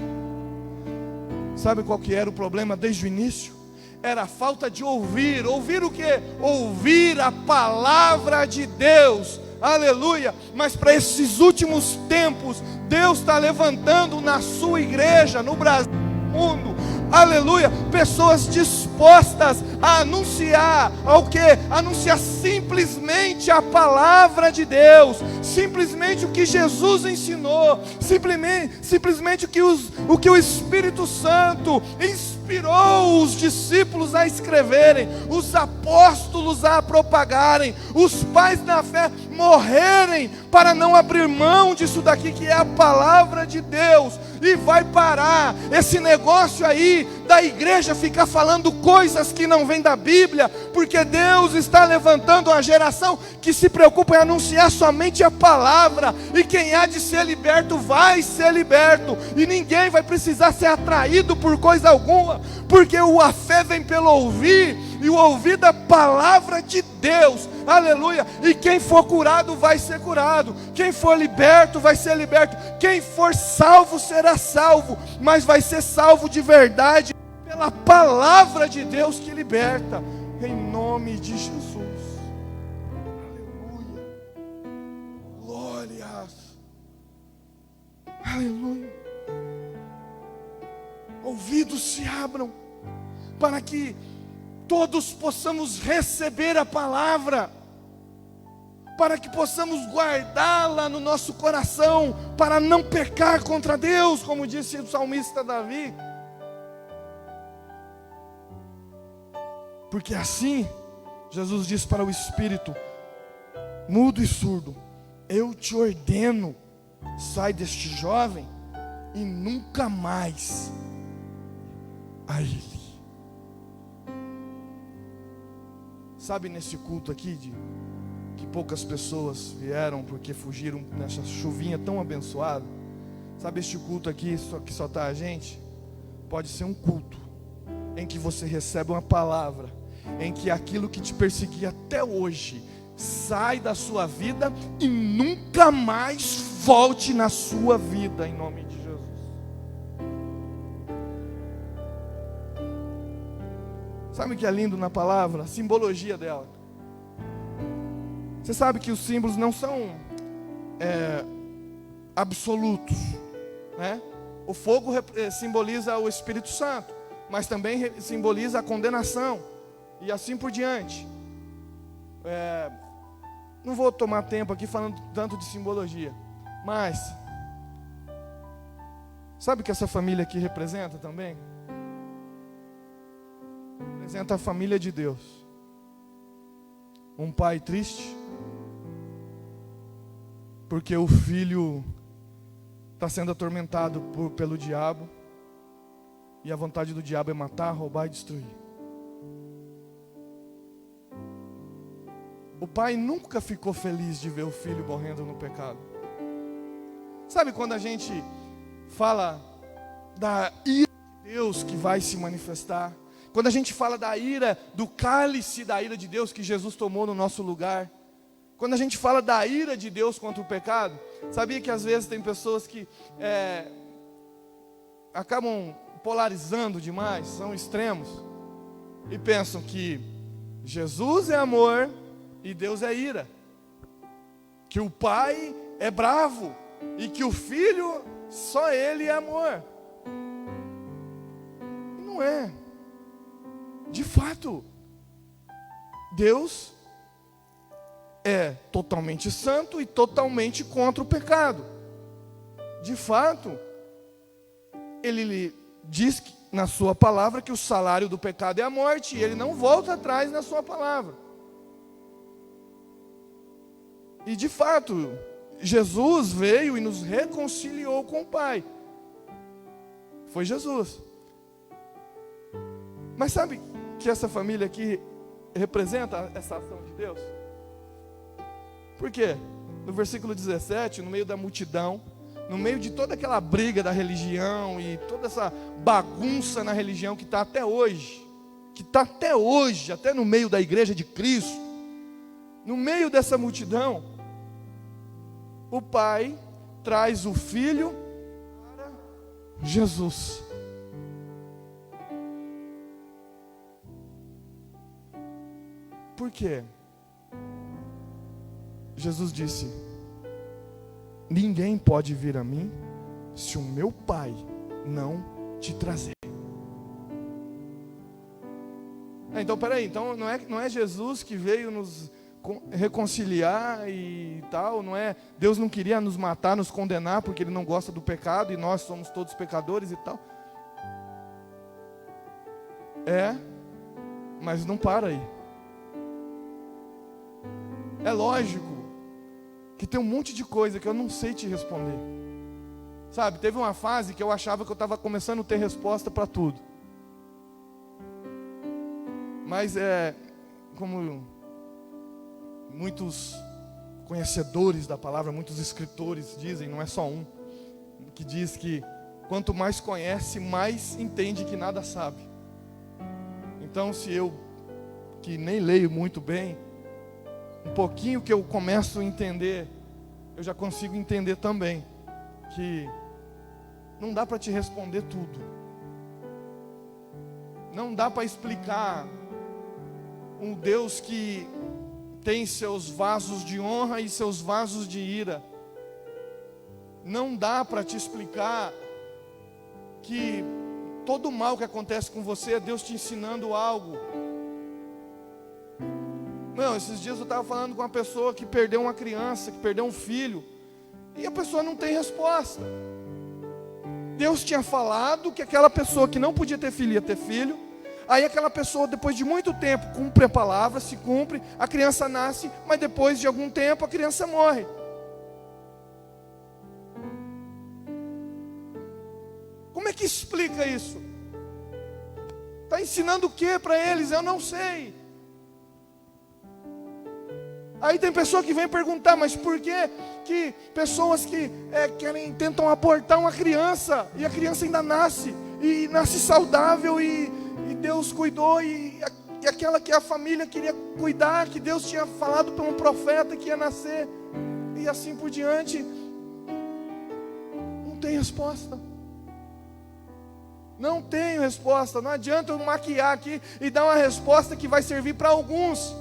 Sabe qual que era o problema desde o início? Era a falta de ouvir. Ouvir o quê? Ouvir a palavra de Deus. Aleluia. Mas para esses últimos tempos, Deus está levantando na sua igreja, no Brasil, no mundo, aleluia, pessoas dispostas a anunciar ao quê? Anunciar simplesmente a palavra de Deus, simplesmente o que Jesus ensinou, simplesmente o que o Espírito Santo inspirou os discípulos a escreverem, os apóstolos a propagarem, os pais na fé morrerem para não abrir mão disso daqui que é a palavra de Deus. E vai parar esse negócio aí da igreja ficar falando coisas que não vêm da Bíblia, porque Deus está levantando uma geração que se preocupa em anunciar somente a palavra, e quem há de ser liberto vai ser liberto, e ninguém vai precisar ser atraído por coisa alguma, porque a fé vem pelo ouvir, e o ouvir da palavra de Deus, aleluia. E quem for curado vai ser curado, quem for liberto vai ser liberto, quem for salvo será salvo, mas vai ser salvo de verdade pela palavra de Deus que liberta, em nome de Jesus. Aleluia, glórias, aleluia. Ouvidos se abram para que todos possamos receber a palavra, para que possamos guardá-la no nosso coração, para não pecar contra Deus, como disse o salmista Davi. Porque assim, Jesus disse para o espírito mudo e surdo: eu te ordeno, sai deste jovem e nunca mais a ele. Sabe, nesse culto aqui, que poucas pessoas vieram porque fugiram nessa chuvinha tão abençoada, sabe, este culto aqui, que só está a gente, pode ser um culto em que você recebe uma palavra, em que aquilo que te perseguia até hoje sai da sua vida e nunca mais volte na sua vida, em nome de Jesus. Sabe o que é lindo na palavra? A simbologia dela. Você sabe que os símbolos não são absolutos, né? O fogo simboliza o Espírito Santo, mas também simboliza a condenação, e assim por diante. Não vou tomar tempo aqui falando tanto de simbologia, mas sabe o que essa família aqui representa também? Representa a família de Deus. Um pai triste porque o filho está sendo atormentado pelo diabo, e a vontade do diabo é matar, roubar e destruir. O pai nunca ficou feliz de ver o filho morrendo no pecado. Sabe quando a gente fala da ira de Deus que vai se manifestar? Quando a gente fala da ira, do cálice da ira de Deus que Jesus tomou no nosso lugar. Quando a gente fala da ira de Deus contra o pecado, sabia que às vezes tem pessoas que acabam polarizando demais, são extremos, e pensam que Jesus é amor e Deus é ira, que o pai é bravo e que o filho, só ele é amor. E não é. De fato, Deus é totalmente santo e totalmente contra o pecado. De fato, Ele diz na sua palavra que o salário do pecado é a morte, e Ele não volta atrás na sua palavra. E de fato, Jesus veio e nos reconciliou com o Pai. Foi Jesus. Mas sabe que essa família aqui representa essa ação de Deus? Por quê? No versículo 17, no meio da multidão, no meio de toda aquela briga da religião e toda essa bagunça na religião que está até hoje, até no meio da igreja de Cristo, no meio dessa multidão, o Pai traz o Filho para Jesus. Por quê? Jesus disse: ninguém pode vir a mim se o meu Pai não te trazer. Então peraí, então não é Jesus que veio nos reconciliar e tal, não é? Deus não queria nos matar, nos condenar porque Ele não gosta do pecado e nós somos todos pecadores e tal. Mas não para aí. É lógico que tem um monte de coisa que eu não sei te responder. Sabe, teve uma fase que eu achava que eu estava começando a ter resposta para tudo. Mas como muitos conhecedores da palavra, muitos escritores dizem, não é só um, que diz que quanto mais conhece, mais entende que nada sabe. Então, se eu, que nem leio muito bem, um pouquinho que eu começo a entender, eu já consigo entender também que não dá para te responder tudo. Não dá para explicar um Deus que tem seus vasos de honra e seus vasos de ira. Não dá para te explicar que todo o mal que acontece com você é Deus te ensinando algo. Não, esses dias eu estava falando com uma pessoa que perdeu uma criança, que perdeu um filho, e a pessoa não tem resposta. Deus tinha falado que aquela pessoa que não podia ter filho ia ter filho. Aí aquela pessoa, depois de muito tempo, cumpre a palavra, se cumpre, a criança nasce, mas depois de algum tempo a criança morre. Como é que explica isso? Está ensinando o que para eles? Eu não sei. Aí tem pessoa que vem perguntar, mas por que pessoas que tentam abortar uma criança, e a criança ainda nasce, e nasce saudável, e Deus cuidou, e aquela que a família queria cuidar, que Deus tinha falado para um profeta que ia nascer, e assim por diante, não tem resposta. Não tenho resposta. Não adianta eu maquiar aqui e dar uma resposta que vai servir para alguns.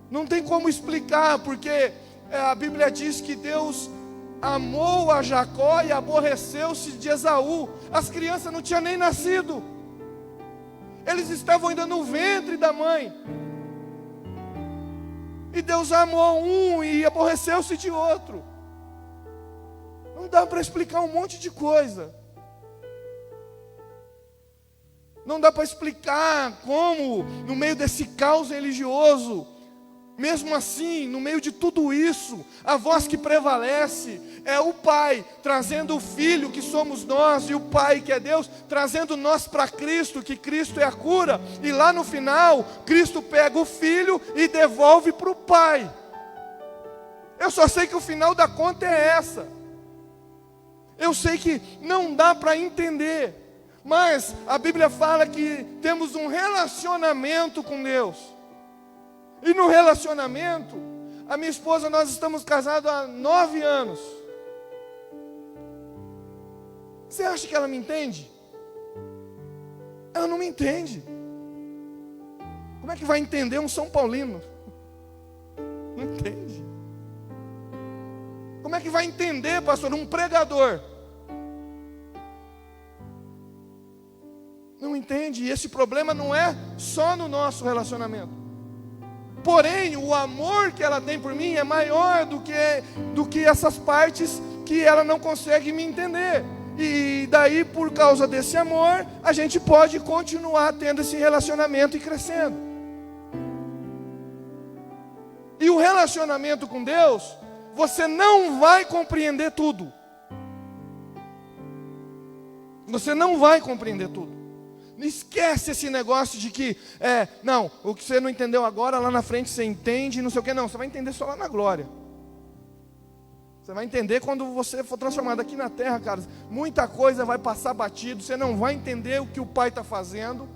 Não tem como explicar, porque a Bíblia diz que Deus amou a Jacó e aborreceu-se de Esaú. As crianças não tinham nem nascido. Eles estavam ainda no ventre da mãe. E Deus amou um e aborreceu-se de outro. Não dá para explicar um monte de coisa. Não dá para explicar como, no meio desse caos religioso, mesmo assim, no meio de tudo isso, a voz que prevalece é o Pai trazendo o Filho, que somos nós, e o Pai, que é Deus, trazendo nós para Cristo, que Cristo é a cura. E lá no final, Cristo pega o Filho e devolve para o Pai. Eu só sei que o final da conta é essa. Eu sei que não dá para entender, mas a Bíblia fala que temos um relacionamento com Deus. E no relacionamento, a minha esposa, nós estamos casados há 9 anos. Você acha que ela me entende? Ela não me entende. Como é que vai entender um São Paulino? Não entende. Como é que vai entender, pastor, um pregador? Não entende. E esse problema não é só no nosso relacionamento. Porém, o amor que ela tem por mim é maior do que essas partes que ela não consegue me entender. E daí, por causa desse amor, a gente pode continuar tendo esse relacionamento e crescendo. E o relacionamento com Deus, você não vai compreender tudo. Você não vai compreender tudo. Esquece esse negócio de que, não, o que você não entendeu agora, lá na frente você entende, não sei o que. Não, você vai entender só lá na glória. Você vai entender quando você for transformado aqui na terra, cara. Muita coisa vai passar batido, você não vai entender o que o Pai está fazendo.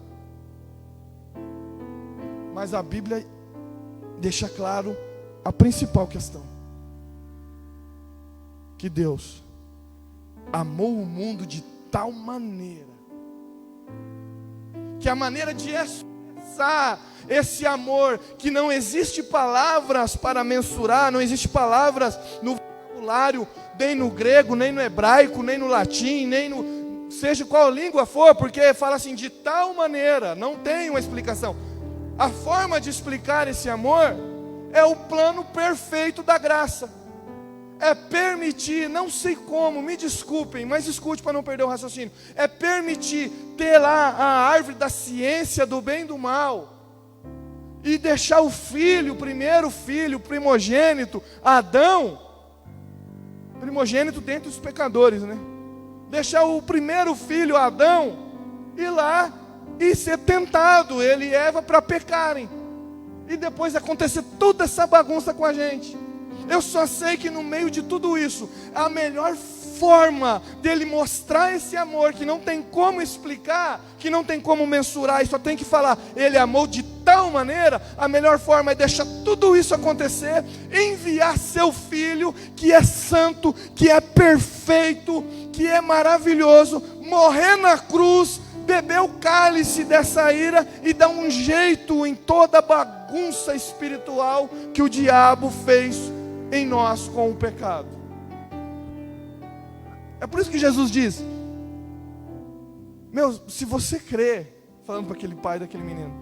Mas a Bíblia deixa claro a principal questão. Que Deus amou o mundo de tal maneira, que a maneira de expressar esse amor, que não existe palavras para mensurar, não existe palavras no vocabulário, nem no grego, nem no hebraico, nem no latim, nem no, seja qual língua for, porque fala assim, de tal maneira, não tem uma explicação. A forma de explicar esse amor é o plano perfeito da graça. É permitir, não sei como, me desculpem, mas escute para não perder o raciocínio. É permitir ter lá a árvore da ciência do bem e do mal, e deixar o filho, o primeiro filho, o primogênito, Adão, primogênito dentre os pecadores, né? Deixar o primeiro filho, Adão, ir lá e ser tentado, ele e Eva, para pecarem, e depois acontecer toda essa bagunça com a gente. Eu só sei que no meio de tudo isso, a melhor forma dele mostrar esse amor, que não tem como explicar, que não tem como mensurar, e só tem que falar, ele amou de tal maneira, a melhor forma é deixar tudo isso acontecer, enviar seu filho, que é santo, que é perfeito, que é maravilhoso, morrer na cruz, beber o cálice dessa ira e dar um jeito em toda a bagunça espiritual que o diabo fez em nós com o pecado. É por isso que Jesus diz, se você crê, falando para aquele pai daquele menino,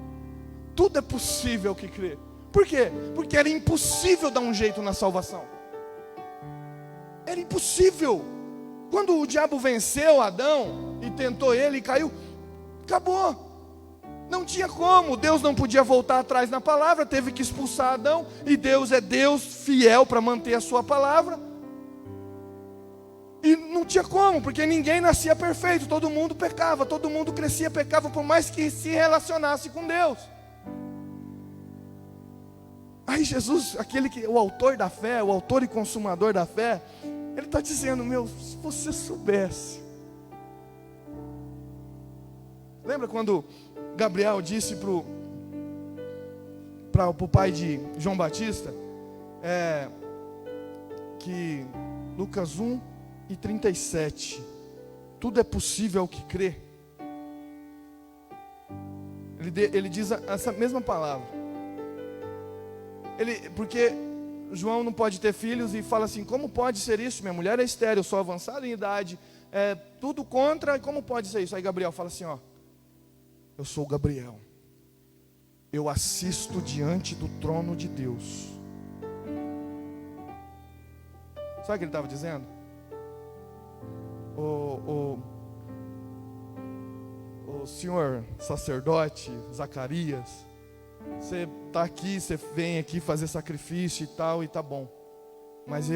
tudo é possível que crê. Por quê? Porque era impossível dar um jeito na salvação. Era impossível. Quando o diabo venceu Adão e tentou ele e caiu, acabou. Não tinha como, Deus não podia voltar atrás na palavra, teve que expulsar Adão, e Deus é Deus fiel para manter a sua palavra. E não tinha como, porque ninguém nascia perfeito, todo mundo pecava, todo mundo crescia, pecava, por mais que se relacionasse com Deus. Aí Jesus, aquele que o autor da fé, o autor e consumador da fé, ele está dizendo, se você soubesse. Lembra quando Gabriel disse para o pai de João Batista, que Lucas 1:37, tudo é possível ao que crê. Ele diz essa mesma palavra. Porque João não pode ter filhos e fala assim, como pode ser isso? Minha mulher é estéril, eu sou avançado em idade, tudo contra, como pode ser isso? Aí Gabriel fala assim, eu sou Gabriel, eu assisto diante do trono de Deus. Sabe o que ele estava dizendo? O senhor sacerdote Zacarias, você está aqui, você vem aqui fazer sacrifício e tal, e tá bom, mas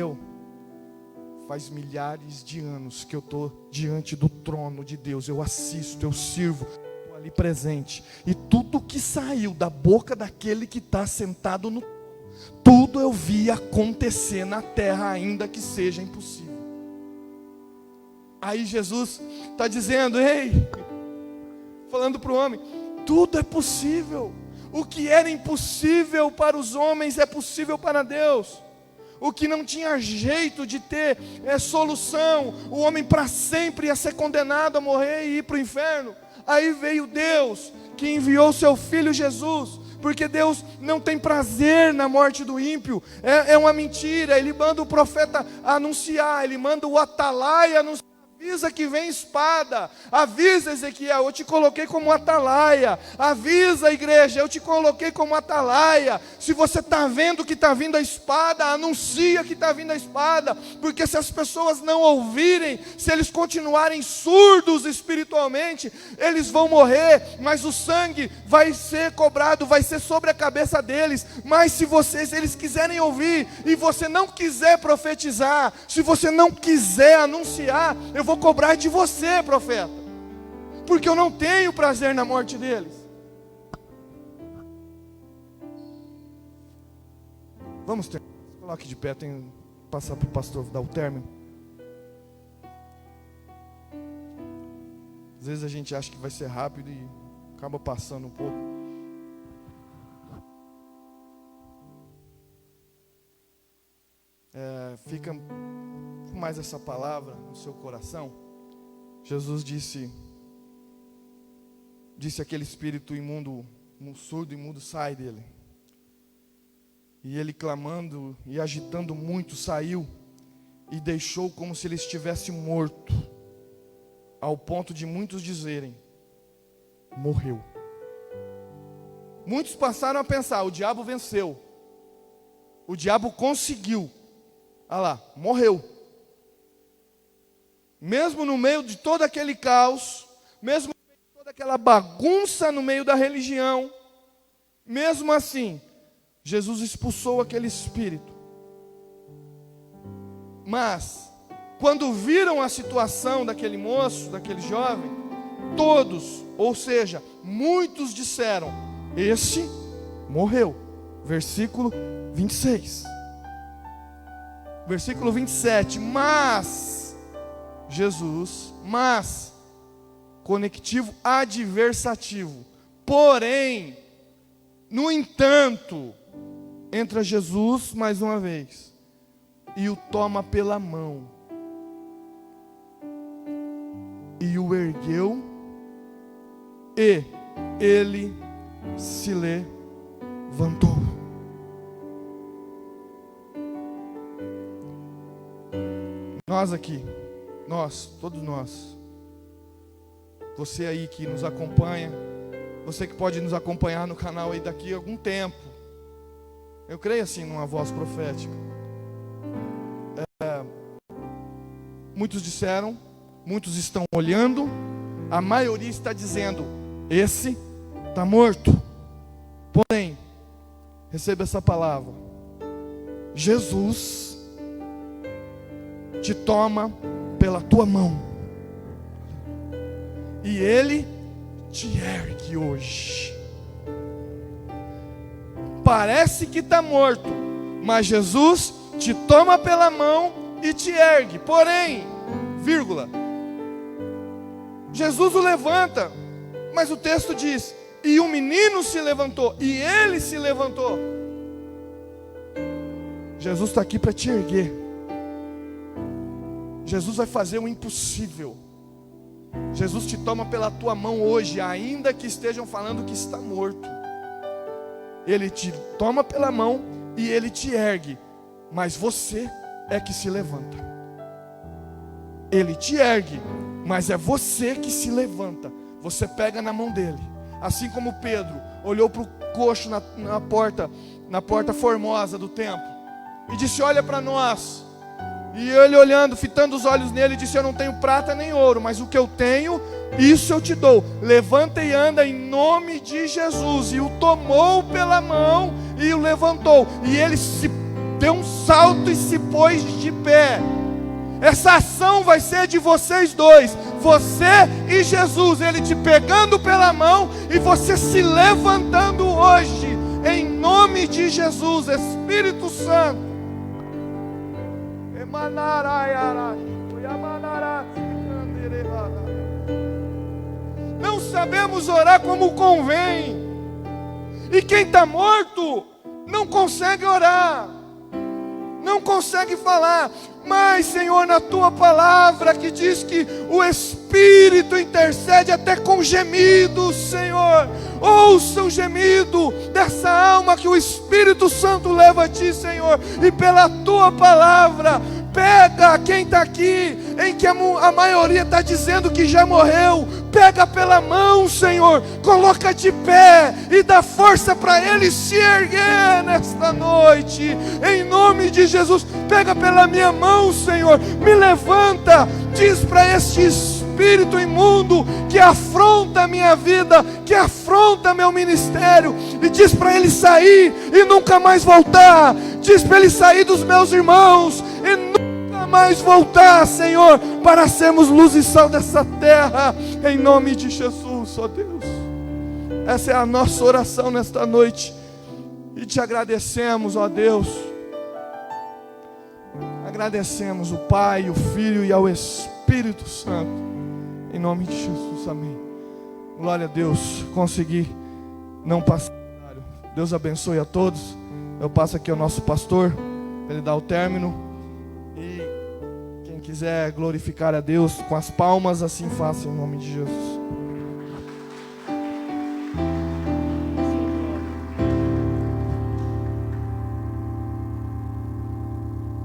faz milhares de anos que eu estou diante do trono de Deus, eu assisto, eu sirvo, ali presente, e tudo que saiu da boca daquele que está sentado no trono, tudo eu vi acontecer na terra, ainda que seja impossível. Aí Jesus está dizendo, falando para o homem, tudo é possível. O que era impossível para os homens é possível para Deus. O que não tinha jeito de ter solução, o homem para sempre ia ser condenado a morrer e ir para o inferno. Aí veio Deus, que enviou seu Filho Jesus, porque Deus não tem prazer na morte do ímpio, é uma mentira. Ele manda o profeta anunciar, ele manda o atalaia anunciar. Avisa que vem espada, avisa Ezequiel, eu te coloquei como atalaia, avisa igreja, eu te coloquei como atalaia. Se você está vendo que está vindo a espada, anuncia que está vindo a espada, porque se as pessoas não ouvirem, se eles continuarem surdos espiritualmente, eles vão morrer, mas o sangue vai ser cobrado, vai ser sobre a cabeça deles. Mas se eles quiserem ouvir, e você não quiser profetizar, se você não quiser anunciar, eu vou cobrar de você, profeta. porque eu não tenho prazer na morte deles. Vamos ter. Coloque de pé, tenho que passar para o pastor dar o término. Às vezes a gente acha que vai ser rápido e acaba passando um pouco. Fica com mais essa palavra no seu coração. Jesus disse aquele espírito imundo, surdo e mudo, sai dele. E ele, clamando e agitando muito, saiu e deixou como se ele estivesse morto, ao ponto de muitos dizerem: morreu. Muitos passaram a pensar: o diabo venceu, o diabo conseguiu. Ah lá, morreu. Mesmo no meio de todo aquele caos, mesmo no meio de toda aquela bagunça no meio da religião, mesmo assim, Jesus expulsou aquele espírito. Mas, quando viram a situação daquele moço, daquele jovem, todos, ou seja, muitos disseram: esse morreu. Versículo 26. Versículo 27. Mas, Jesus, mas, conectivo adversativo. Porém, no entanto, entra Jesus mais uma vez e o toma pela mão e o ergueu, e ele se levantou. Nós aqui, todos nós, você aí que nos acompanha, você que pode nos acompanhar no canal aí daqui a algum tempo, eu creio assim numa voz profética. Muitos disseram, muitos estão olhando, a maioria está dizendo: esse está morto. Porém, receba essa palavra: Jesus te toma pela tua mão e ele te ergue hoje. Parece que está morto, mas Jesus te toma pela mão e te ergue. Porém, vírgula, Jesus o levanta, mas o texto diz: e o menino se levantou, e ele se levantou. Jesus está aqui para te erguer. Jesus vai fazer o impossível. Jesus te toma pela tua mão hoje, ainda que estejam falando que está morto. Ele te toma pela mão e ele te ergue, mas você é que se levanta. Ele te ergue, mas é você que se levanta. Você pega na mão dele, assim como Pedro olhou para o coxo na porta formosa do templo e disse: olha para nós. E ele olhando, fitando os olhos nele, disse: eu não tenho prata nem ouro, mas o que eu tenho, isso eu te dou. Levanta e anda em nome de Jesus. E o tomou pela mão e o levantou. E ele se deu um salto e se pôs de pé. Essa ação vai ser de vocês dois, você e Jesus. Ele te pegando pela mão e você se levantando hoje, em nome de Jesus. Espírito Santo, não sabemos orar como convém, e quem está morto não consegue orar, não consegue falar. Mas, Senhor, na tua palavra que diz que o Espírito intercede até com gemidos, Senhor, ouça o gemido dessa alma que o Espírito Santo leva a ti, Senhor, e pela tua palavra, pega quem está aqui, em que a maioria está dizendo que já morreu, pega pela mão, Senhor, coloca de pé e dá força para ele se erguer nesta noite, em nome de Jesus. Pega pela minha mão, Senhor, me levanta, diz para este espírito imundo que afronta a minha vida, que afronta meu ministério, e diz para ele sair e nunca mais voltar, diz para ele sair dos meus irmãos e nunca mais voltar, Senhor, para sermos luz e sal dessa terra, em nome de Jesus, ó Deus. Essa é a nossa oração nesta noite, e te agradecemos, ó Deus. Agradecemos o Pai, o Filho e ao Espírito Santo, em nome de Jesus, amém. Glória a Deus, consegui não passar. Deus abençoe a todos. Eu passo aqui ao nosso pastor, para ele dar o término. E quem quiser glorificar a Deus com as palmas, assim faça, em nome de Jesus.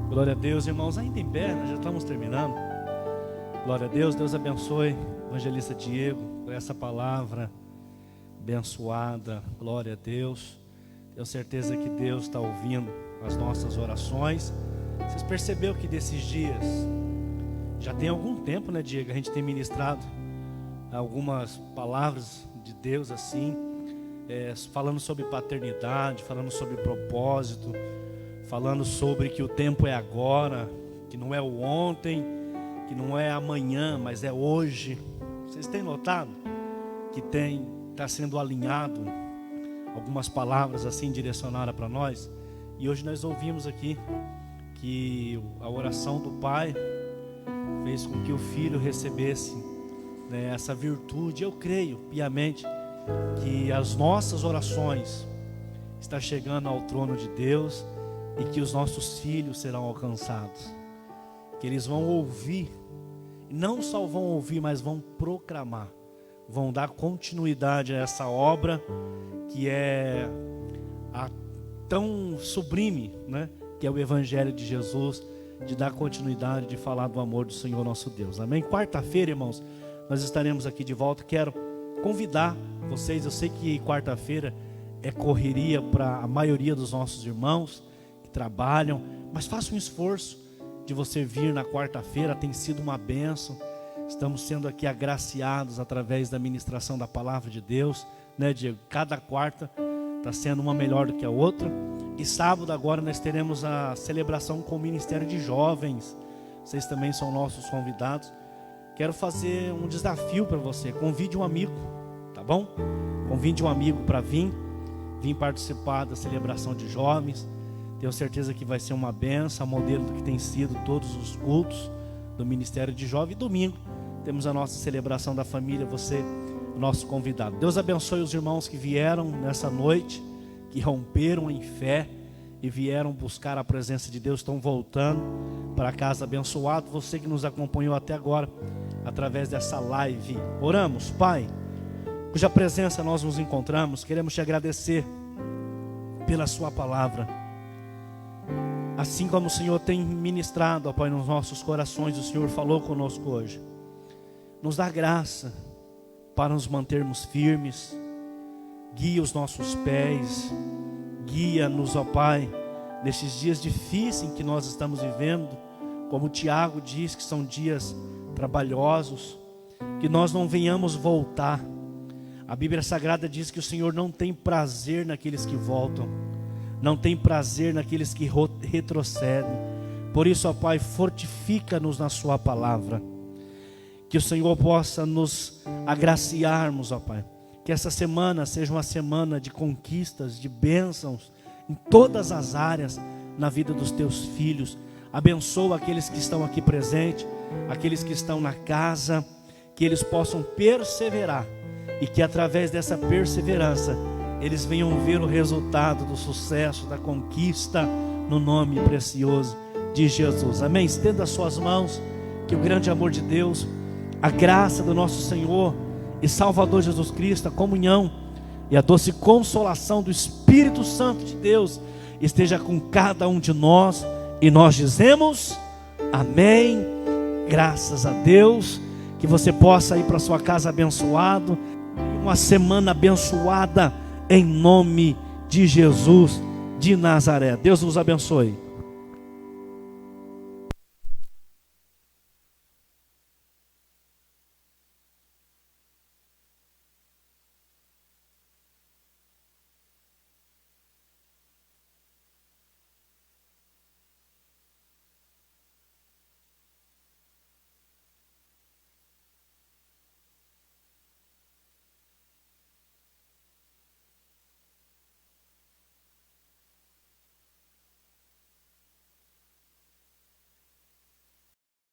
Glória a Deus, irmãos, ainda em pé, nós já estamos terminando. Glória a Deus, Deus abençoe o evangelista Diego por essa palavra abençoada. Glória a Deus. Tenho certeza que Deus está ouvindo as nossas orações. Vocês perceberam que desses dias, já tem algum tempo, né, Diego, a gente tem ministrado algumas palavras de Deus assim, falando sobre paternidade, falando sobre propósito, falando sobre que o tempo é agora, que não é o ontem, que não é amanhã, mas é hoje. Vocês têm notado que está sendo alinhado algumas palavras assim direcionadas para nós? E hoje nós ouvimos aqui que a oração do Pai fez com que o Filho recebesse, né, essa virtude. Eu creio piamente que as nossas orações estão chegando ao trono de Deus, e que os nossos filhos serão alcançados, que eles vão ouvir, e não só vão ouvir, mas vão proclamar, vão dar continuidade a essa obra que é tão sublime, né? Que é o Evangelho de Jesus, de dar continuidade, de falar do amor do Senhor nosso Deus. Amém? Quarta-feira, irmãos, nós estaremos aqui de volta. Quero convidar vocês. Eu sei que quarta-feira é correria para a maioria dos nossos irmãos que trabalham, mas faça um esforço de você vir na quarta-feira. Tem sido uma bênção. Estamos sendo aqui agraciados através da ministração da palavra de Deus, né, Diego? Cada quarta está sendo uma melhor do que a outra. E sábado agora nós teremos a celebração com o Ministério de Jovens. Vocês também são nossos convidados. Quero fazer um desafio para você. Convide um amigo, tá bom? Convide um amigo para vir participar da celebração de jovens. Tenho certeza que vai ser uma benção, modelo do que tem sido todos os cultos do Ministério de Jovens. E domingo temos a nossa celebração da família, você, nosso convidado. Deus abençoe os irmãos que vieram nessa noite, que romperam em fé e vieram buscar a presença de Deus, estão voltando para casa abençoado. Você que nos acompanhou até agora, através dessa live. Oramos. Pai, cuja presença nós nos encontramos, queremos te agradecer pela sua palavra. Assim como o Senhor tem ministrado, ó Pai, nos nossos corações, o Senhor falou conosco hoje. Nos dá graça para nos mantermos firmes. Guia os nossos pés, guia-nos, ó Pai, nesses dias difíceis em que nós estamos vivendo. Como o Tiago diz, que são dias trabalhosos, que nós não venhamos voltar. A Bíblia Sagrada diz que o Senhor não tem prazer naqueles que voltam, não tem prazer naqueles que retrocedem. Por isso, ó Pai, fortifica-nos na sua palavra, que o Senhor possa nos agraciarmos, ó Pai. Que essa semana seja uma semana de conquistas, de bênçãos em todas as áreas na vida dos teus filhos. Abençoa aqueles que estão aqui presentes, aqueles que estão na casa, que eles possam perseverar e que através dessa perseverança eles venham ver o resultado do sucesso, da conquista, no nome precioso de Jesus. Amém? Estenda as suas mãos, que o grande amor de Deus, a graça do nosso Senhor e Salvador Jesus Cristo, a comunhão e a doce consolação do Espírito Santo de Deus esteja com cada um de nós. E nós dizemos amém, graças a Deus. Que você possa ir para sua casa abençoado, uma semana abençoada em nome de Jesus de Nazaré. Deus nos abençoe.